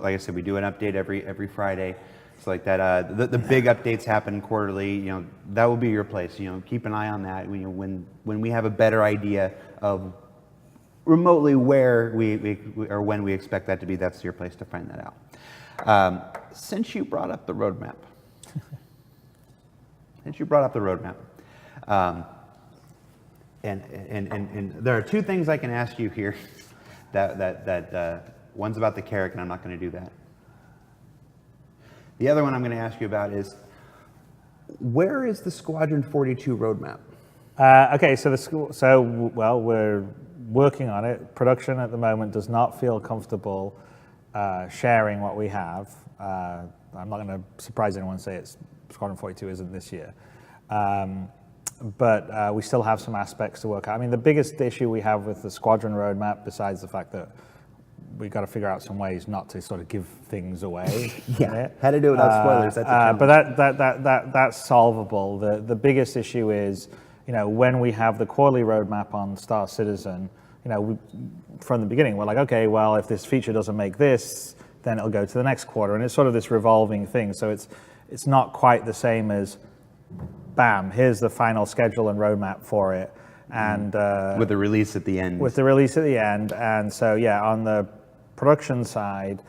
Like I said, we do an update every Friday. It's like that. The big updates happen quarterly. That will be your place. Keep an eye on that. When we have a better idea of remotely where we or when we expect that to be, that's your place to find that out. Since you brought up the roadmap, and there are two things I can ask you here. That one's about the Carrack, and I'm not going to do that. The other one I'm going to ask you about is, where is the Squadron 42 roadmap? Okay, so we're working on it. Production at the moment does not feel comfortable sharing what we have. I'm not going to surprise anyone and say Squadron 42 isn't this year. But we still have some aspects to work out. I mean, the biggest issue we have with the Squadron roadmap, besides the fact that we've got to figure out some ways not to sort of give things away. How to do it without spoilers, that's a challenge. But that's solvable. The biggest issue is, when we have the quarterly roadmap on Star Citizen, from the beginning, we're like, okay, well, if this feature doesn't make this, then it'll go to the next quarter. And it's sort of this revolving thing. So it's not quite the same as, bam, here's the final schedule and roadmap for it. And with the release at the end. With the release at the end. And so, on the production side,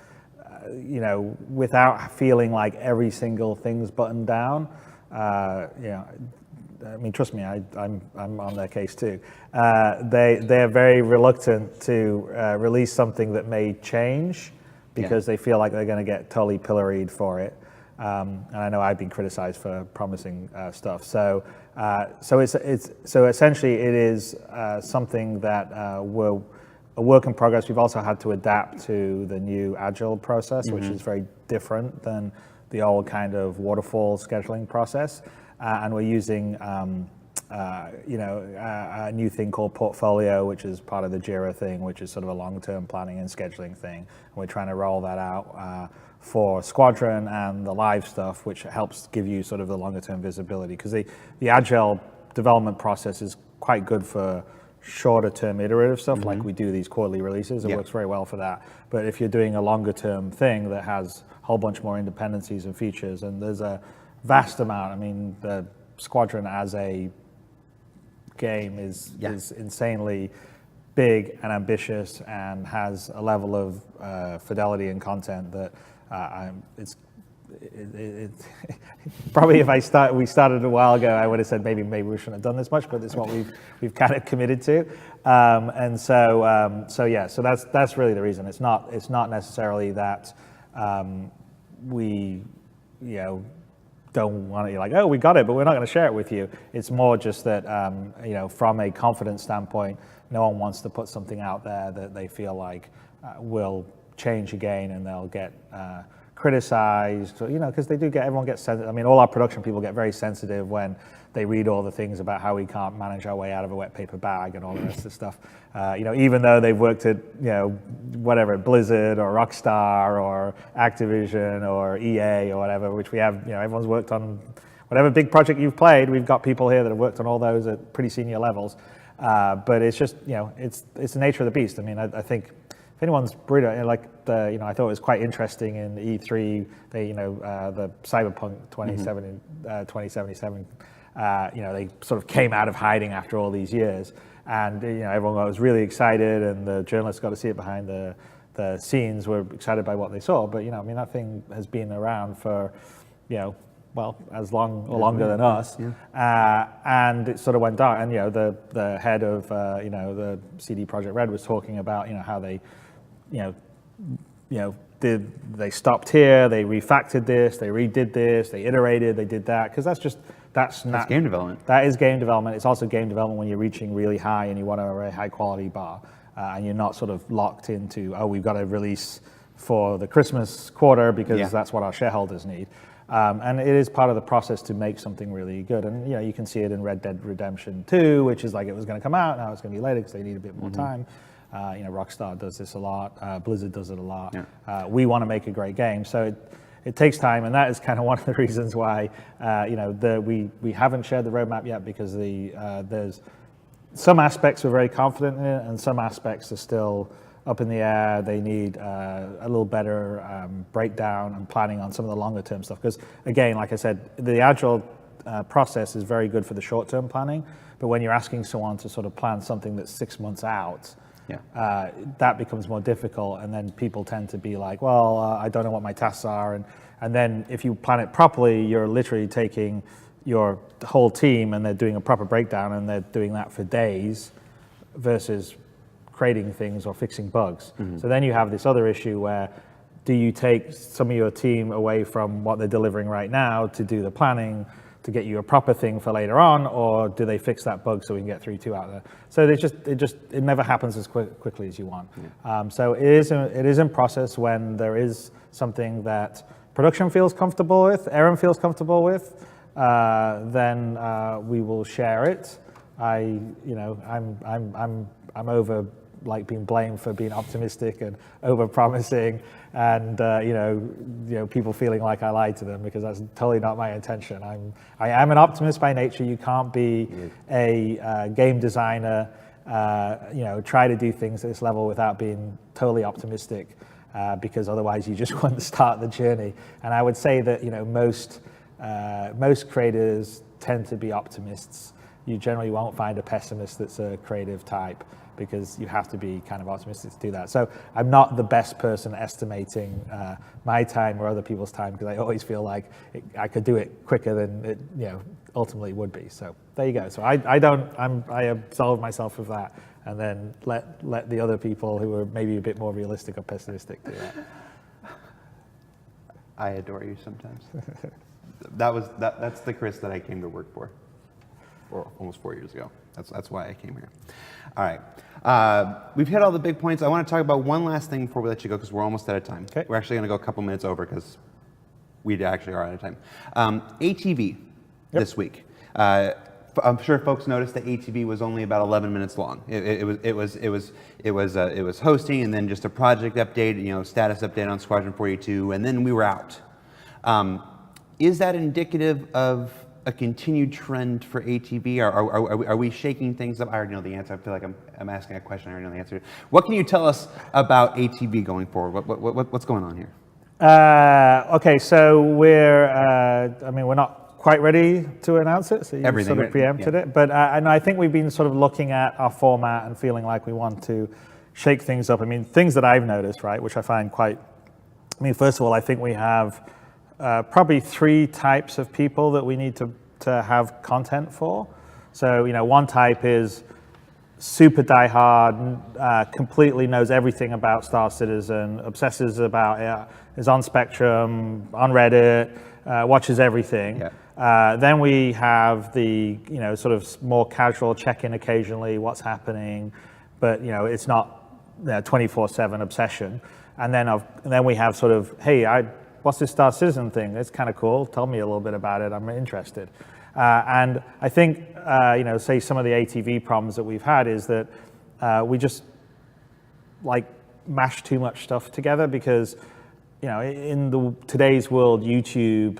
without feeling like every single thing's buttoned down, I mean, trust me, I'm on their case too. They're very reluctant to release something that may change because they feel like they're going to get totally pilloried for it. And I know I've been criticized for promising stuff. So essentially, it is something that we're a work in progress. We've also had to adapt to the new Agile process, which is very different than the old kind of waterfall scheduling process. And we're using a new thing called Portfolio, which is part of the Jira thing, which is sort of a long-term planning and scheduling thing. And we're trying to roll that out for Squadron and the live stuff, which helps give you sort of the longer-term visibility. Because the agile development process is quite good for shorter-term iterative stuff, like we do these quarterly releases. It works very well for that. But if you're doing a longer-term thing that has a whole bunch more independencies and features, and there's a vast amount. I mean, the Squadron as a game is insanely big and ambitious and has a level of fidelity and content that probably if we started a while ago, I would have said maybe we shouldn't have done this much, but it's what we've kind of committed to, and so that's really the reason. It's not necessarily that we don't want to, like, oh, we got it, but we're not going to share it with you. It's more just that, from a confidence standpoint, no one wants to put something out there that they feel like will change again and they'll get criticized, because everyone gets sensitive. I mean, all our production people get very sensitive when they read all the things about how we can't manage our way out of a wet paper bag and all the rest of the stuff. Even though they've worked at, whatever, Blizzard or Rockstar or Activision or EA or whatever, which we have, everyone's worked on whatever big project you've played. We've got people here that have worked on all those at pretty senior levels. But it's just, it's the nature of the beast. I mean, I think if anyone's brewed it, I thought it was quite interesting in the E3, the Cyberpunk 2077, they sort of came out of hiding after all these years, and everyone was really excited, and the journalists got to see it behind the scenes, were excited by what they saw. But that thing has been around for, as long or longer than us, and it sort of went dark. And the head of the CD Projekt Red was talking about how they, they stopped here, they refactored this, they redid this, they iterated, they did that, because that's game development. That is game development. It's also game development when you're reaching really high and you want a very high quality bar, and you're not sort of locked into, we've got to release for the Christmas quarter because that's what our shareholders need. And it is part of the process to make something really good. And you can see it in Red Dead Redemption 2, which is like it was going to come out, now it's going to be later because they need a bit more time. Rockstar does this a lot. Blizzard does it a lot. We want to make a great game, so it takes time, and that is kind of one of the reasons why we haven't shared the roadmap yet, because there's some aspects we're very confident in, and some aspects are still up in the air. They need a little better breakdown and planning on some of the longer term stuff. Because again, like I said, the agile process is very good for the short term planning, but when you're asking someone to sort of plan something that's 6 months out, that becomes more difficult, and then people tend to be like, well, I don't know what my tasks are, and then if you plan it properly, you're literally taking your whole team and they're doing a proper breakdown, and they're doing that for days versus creating things or fixing bugs. So then you have this other issue where, do you take some of your team away from what they're delivering right now to do the planning to get you a proper thing for later on, or do they fix that bug so we can get 3.2 out there? So it never happens as quickly as you want. So it is in process. When there is something that production feels comfortable with, Aaron feels comfortable with, then we will share it. I'm over being blamed for being optimistic and over promising, and people feeling like I lied to them, because that's totally not my intention. I am an optimist by nature. You can't be a game designer, try to do things at this level without being totally optimistic, because otherwise you just wouldn't start the journey. And I would say that most creators tend to be optimists. You generally won't find a pessimist that's a creative type, because you have to be kind of optimistic to do that. So I'm not the best person estimating my time or other people's time, because I always feel like I could do it quicker than it ultimately would be. So there you go. So I absolve myself of that, and then let the other people who are maybe a bit more realistic or pessimistic do that. I adore you sometimes. That's the Chris that I came to work for almost 4 years ago. That's why I came here. All right. We've hit all the big points. I want to talk about one last thing before we let you go, because we're almost out of time. Okay. We're actually going to go a couple minutes over, because we actually are out of time. ATV this week. I'm sure folks noticed that ATV was only about 11 minutes long. It was hosting, and then just a project update, status update on Squadron 42, and then we were out. Is that indicative of a continued trend for ATV? Are we shaking things up? I already know the answer. I feel like I'm asking a question. I already know the answer. What can you tell us about ATV going forward? What's going on here? Okay, so we're not quite ready to announce it, so you sort of preempted it. But and I think we've been sort of looking at our format and feeling like we want to shake things up. I mean, things that I've noticed, right, which I find quite. I mean, first of all, I think we have probably 3 types of people that we need to have content for. So, one type is super diehard, completely knows everything about Star Citizen, obsesses about it, is on Spectrum, on Reddit, watches everything. Yeah. Then we have the, sort of more casual check-in occasionally, what's happening, but, it's not 24/7 obsession. And then we have sort of, hey, what's this Star Citizen thing? It's kind of cool. Tell me a little bit about it. I'm interested. And I think, say some of the ATV problems that we've had is that we just mash too much stuff together because, in today's world, YouTube,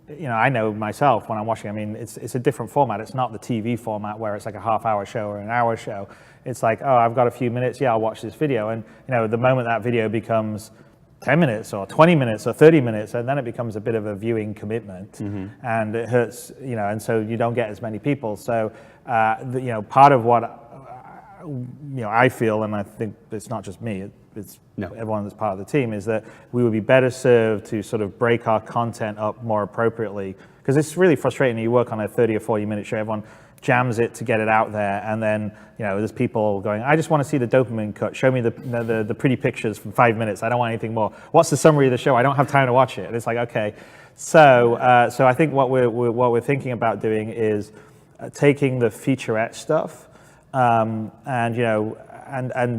I know myself when I'm watching, I mean, it's a different format. It's not the TV format where it's like a half-hour show or an hour show. It's like, oh, I've got a few minutes. Yeah, I'll watch this video. And, the moment that video becomes 10 minutes or 20 minutes or 30 minutes, and then it becomes a bit of a viewing commitment, and it hurts, and so you don't get as many people. So, part of what, I feel, and I think it's not just me, it's everyone that's part of the team, is that we would be better served to sort of break our content up more appropriately, because it's really frustrating. You work on a 30 or 40 minute show, everyone jams it to get it out there, and then there's people going, I just want to see the dopamine cut, show me the pretty pictures from 5 minutes, I don't want anything more. What's the summary of the show? I don't have time to watch it. And it's like, okay, so I think what we're thinking about doing is taking the featurette stuff and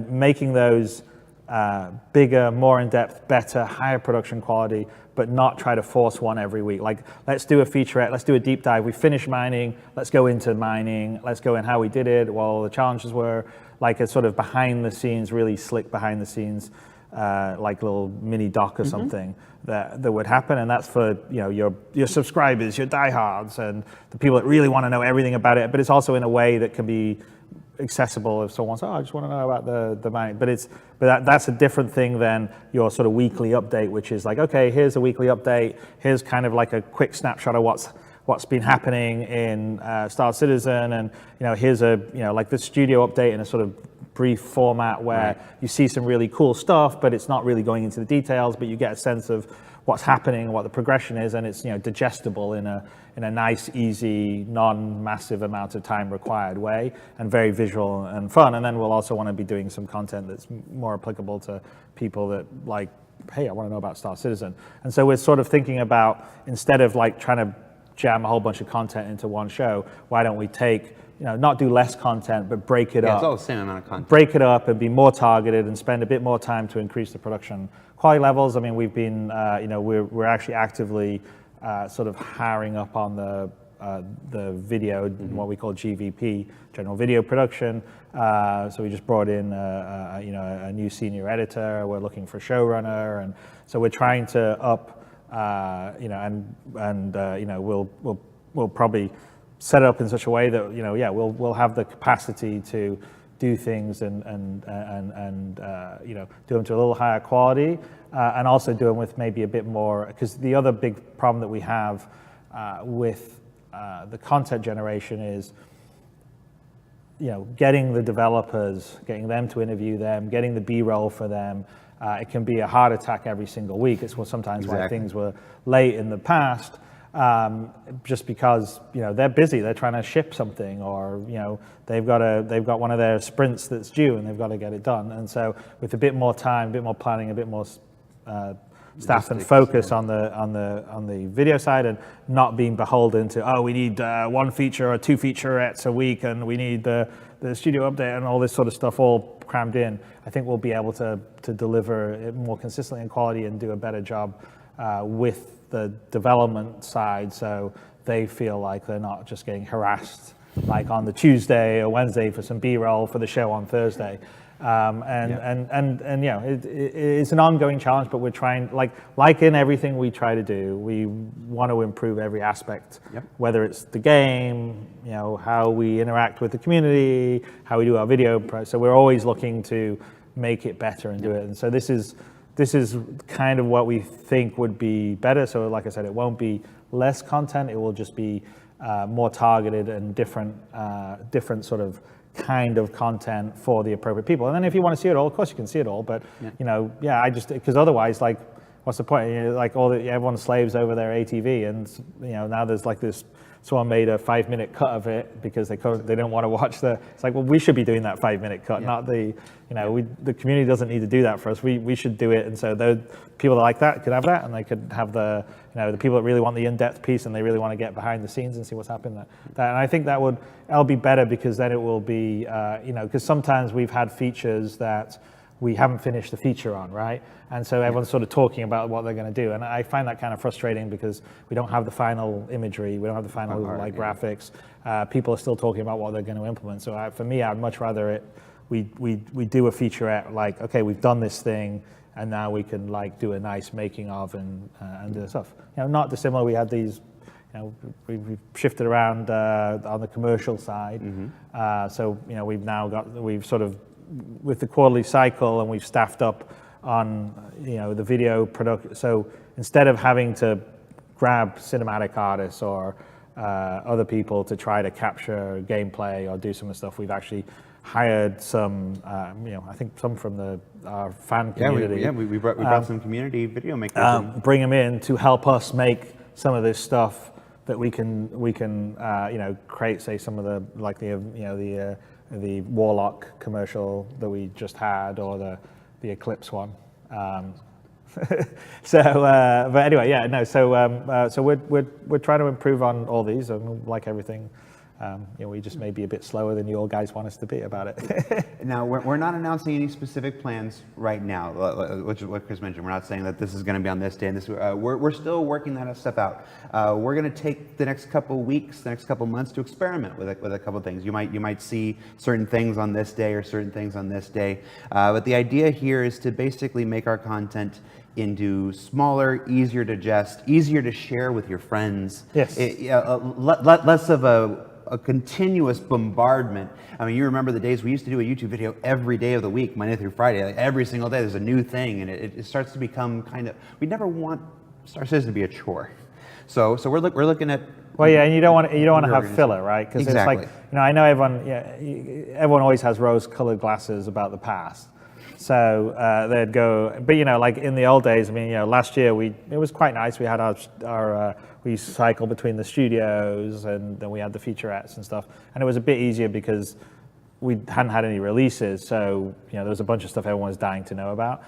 making those bigger, more in-depth, better, higher production quality, but not try to force one every week. Like, let's do a featurette, let's do a deep dive. We finished mining, let's go into mining, let's go in how we did it, what all the challenges were, like a sort of behind the scenes, really slick behind the scenes, like little mini doc or something that would happen. And that's for your subscribers, your diehards, and the people that really want to know everything about it. But it's also in a way that can be accessible if someone says, I just want to know about the mining. But that's a different thing than your sort of weekly update, which is like, okay, here's a weekly update. Here's kind of like a quick snapshot of what's been happening in Star Citizen, and here's like the studio update in a sort of brief format where you see some really cool stuff, but it's not really going into the details, but you get a sense of what's happening, what the progression is, and it's digestible in a nice, easy, non-massive amount of time required way, and very visual and fun. And then we'll also want to be doing some content that's more applicable to people that like, hey, I want to know about Star Citizen. And so we're sort of thinking about, instead of like trying to jam a whole bunch of content into one show, why don't we take, not do less content, but break it up. It's all the same amount of content. Break it up and be more targeted and spend a bit more time to increase the production quality levels. I mean, we've been, we're actually actively sort of hiring up on the video, what we call GVP, general video production. So we just brought in, a new senior editor. We're looking for a showrunner, and so we're trying to up, we'll probably set it up in such a way that we'll have the capacity to do things and do them to a little higher quality, and also do them with maybe a bit more, because the other big problem that we have with the content generation is getting the developers, getting them to interview them, getting the B-roll for them. It can be a heart attack every single week. It's sometimes why things were late in the past. Just because they're busy, they're trying to ship something, or they've got one of their sprints that's due and they've got to get it done. And so with a bit more time, a bit more planning, a bit more staff and focus on the video side, and not being beholden to, we need one feature or two featurettes a week, and we need the studio update and all this sort of stuff all crammed in, I think we'll be able to deliver it more consistently in quality and do a better job with the development side, so they feel like they're not just getting harassed like on the Tuesday or Wednesday for some B-roll for the show on Thursday. And you know, it's an ongoing challenge, but we're trying, like in everything we try to do, we want to improve every aspect, whether it's the game, you know, how we interact with the community, how we do our video. So we're always looking to make it better and do it. And so this is kind of what we think would be better. So like I said, it won't be less content, it will just be more targeted and different sort of kind of content for the appropriate people. And then if you want to see it all, of course you can see it all, but you know, because otherwise, like, what's the point? You know, like everyone slaves over their ATV, and you know, now there's like this, someone made a 5-minute cut of it because they don't want to watch it's like, well, we should be doing that 5-minute cut, not the, you know, the community doesn't need to do that for us. We should do it. And so the people that like that could have that, and they could have the people that really want the in-depth piece and they really want to get behind the scenes and see what's happening there. And I think that'll be better, because then it will be, you know, because sometimes we've had features that we haven't finished the feature on, right? And so everyone's sort of talking about what they're going to do. And I find that kind of frustrating, because we don't have the final imagery, we don't have the final graphics. People are still talking about what they're going to implement. So for me, I'd much rather we do a featurette, like, okay, we've done this thing, and now we can like do a nice making of and do the stuff. You know, not dissimilar. We had these, you know, we've shifted around on the commercial side. So you know, we've sort of, with the quarterly cycle, and we've staffed up on, you know, the video production. So instead of having to grab cinematic artists or other people to try to capture gameplay or do some of the stuff, we've actually hired some, you know, I think some from our fan community. We brought some community video makers. Bring them in to help us make some of this stuff that we can you know, create, say, some of the, like the, you know, the Warlock commercial that we just had, or the Eclipse one. So, but anyway, yeah, no. So we're trying to improve on all these, and like everything, you know, we just may be a bit slower than you all guys want us to be about it. Now, we're not announcing any specific plans right now, which is what Chris mentioned. We're not saying that this is going to be on this day and this. We're still working that stuff out. We're going to take the next couple weeks, the next couple months to experiment with a couple things. You might see certain things on this day or certain things on this day. But the idea here is to basically make our content into smaller, easier to digest, easier to share with your friends. Yes. Less of a continuous bombardment. I mean, you remember the days we used to do a YouTube video every day of the week, Monday through Friday, like every single day there's a new thing, and it starts to become kind of, we never want Star Citizen to be a chore. So we're looking at. Well, yeah, and you don't want to have filler, right? Because exactly. It's like, you know, I know everyone always has rose-colored glasses about the past. So they'd go, but you know, like in the old days, I mean, you know, last year it was quite nice. We had our we cycled between the studios, and then we had the featurettes and stuff, and it was a bit easier because we hadn't had any releases. So you know, there was a bunch of stuff everyone was dying to know about.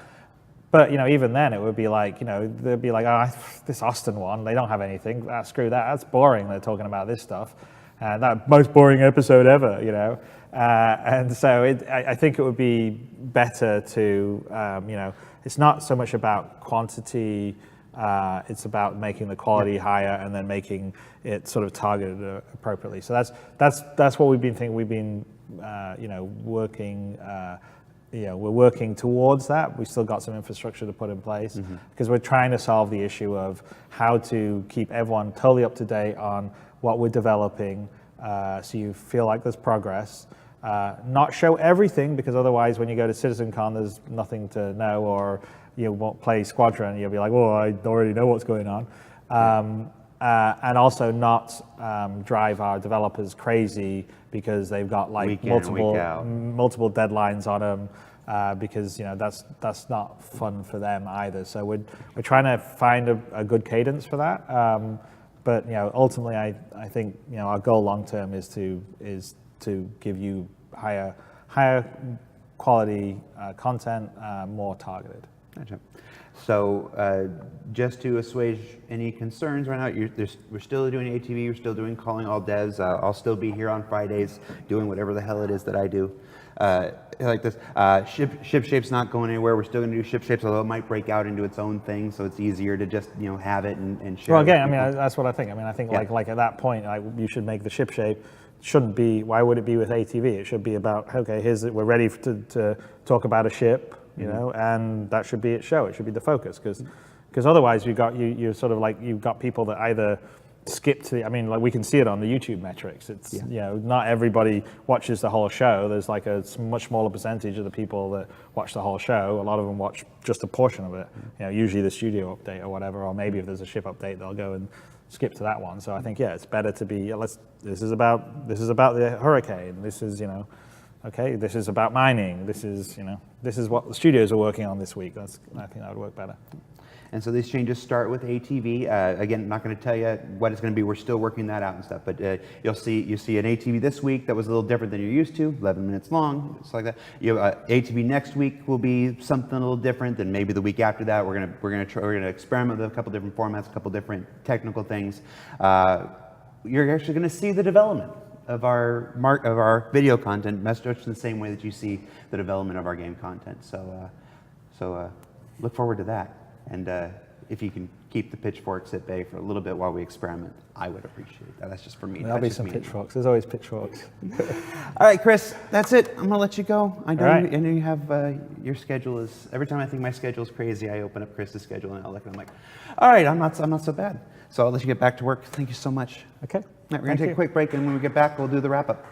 But you know, even then, it would be like, you know, they'd be like, oh, this Austin one, they don't have anything. Screw that. That's boring. They're talking about this stuff. That most boring episode ever, you know. And so I think it would be better to, you know, it's not so much about quantity, it's about making the quality higher and then making it sort of targeted appropriately. So that's what we've been thinking. We've been, you know, working, you know, we're working towards that. We've still got some infrastructure to put in place, because we're trying to solve the issue of how to keep everyone totally up to date on what we're developing, so you feel like there's progress. Not show everything, because otherwise when you go to CitizenCon there's nothing to know, or you won't play Squadron, you'll be like, well, I already know what's going on. And also not drive our developers crazy because they've got like multiple deadlines on them, because you know that's not fun for them either. So we're trying to find a good cadence for that. But you know, ultimately, I think, you know, our goal long term is to give you higher quality content, more targeted. Gotcha. So just to assuage any concerns right now, we're still doing ATV, we're still doing Calling All Devs. I'll still be here on Fridays doing whatever the hell it is that I do. Like this, ShipShape's not going anywhere. We're still going to do ShipShapes, although it might break out into its own thing, so it's easier to just, you know, have it and share. Well, again, I mean, that's what I think. I mean, I think like at that point, you should make the ShipShape shouldn't be. Why would it be with ATV? It should be about, okay, we're ready to talk about a ship, you know, and that should be its show. It should be the focus, because otherwise you're sort of like, you've got people that either skip to, I mean, like we can see it on the YouTube metrics. It's, you know, not everybody watches the whole show. There's like a much smaller percentage of the people that watch the whole show. A lot of them watch just a portion of it, you know, usually the studio update or whatever, or maybe if there's a ship update, they'll go and skip to that one. So I think, yeah, it's better to be, this is about the hurricane. This is, you know, okay, this is about mining. This is, you know, this is what the studios are working on this week. I think that would work better. And so these changes start with ATV. Again, I'm not going to tell you what it's going to be. We're still working that out and stuff. But you see an ATV this week that was a little different than you're used to, 11 minutes long, it's like that. ATV next week will be something a little different. Then maybe the week after that, we're going to experiment with a couple different formats, a couple different technical things. You're actually going to see the development of our video content, much in the same way that you see the development of our game content. So look forward to that. And if you can keep the pitchforks at bay for a little bit while we experiment, I would appreciate that. That's just for me. There'll be some pitchforks. There's always pitchforks. All right, Chris, that's it. I'm going to let you go. I know you have your schedule is, every time I think my schedule is crazy, I open up Chris's schedule and I look and I'm like, all right, I'm not so bad. So I'll let you get back to work. Thank you so much. Okay. All right, we're going to take a quick break, and when we get back, we'll do the wrap up.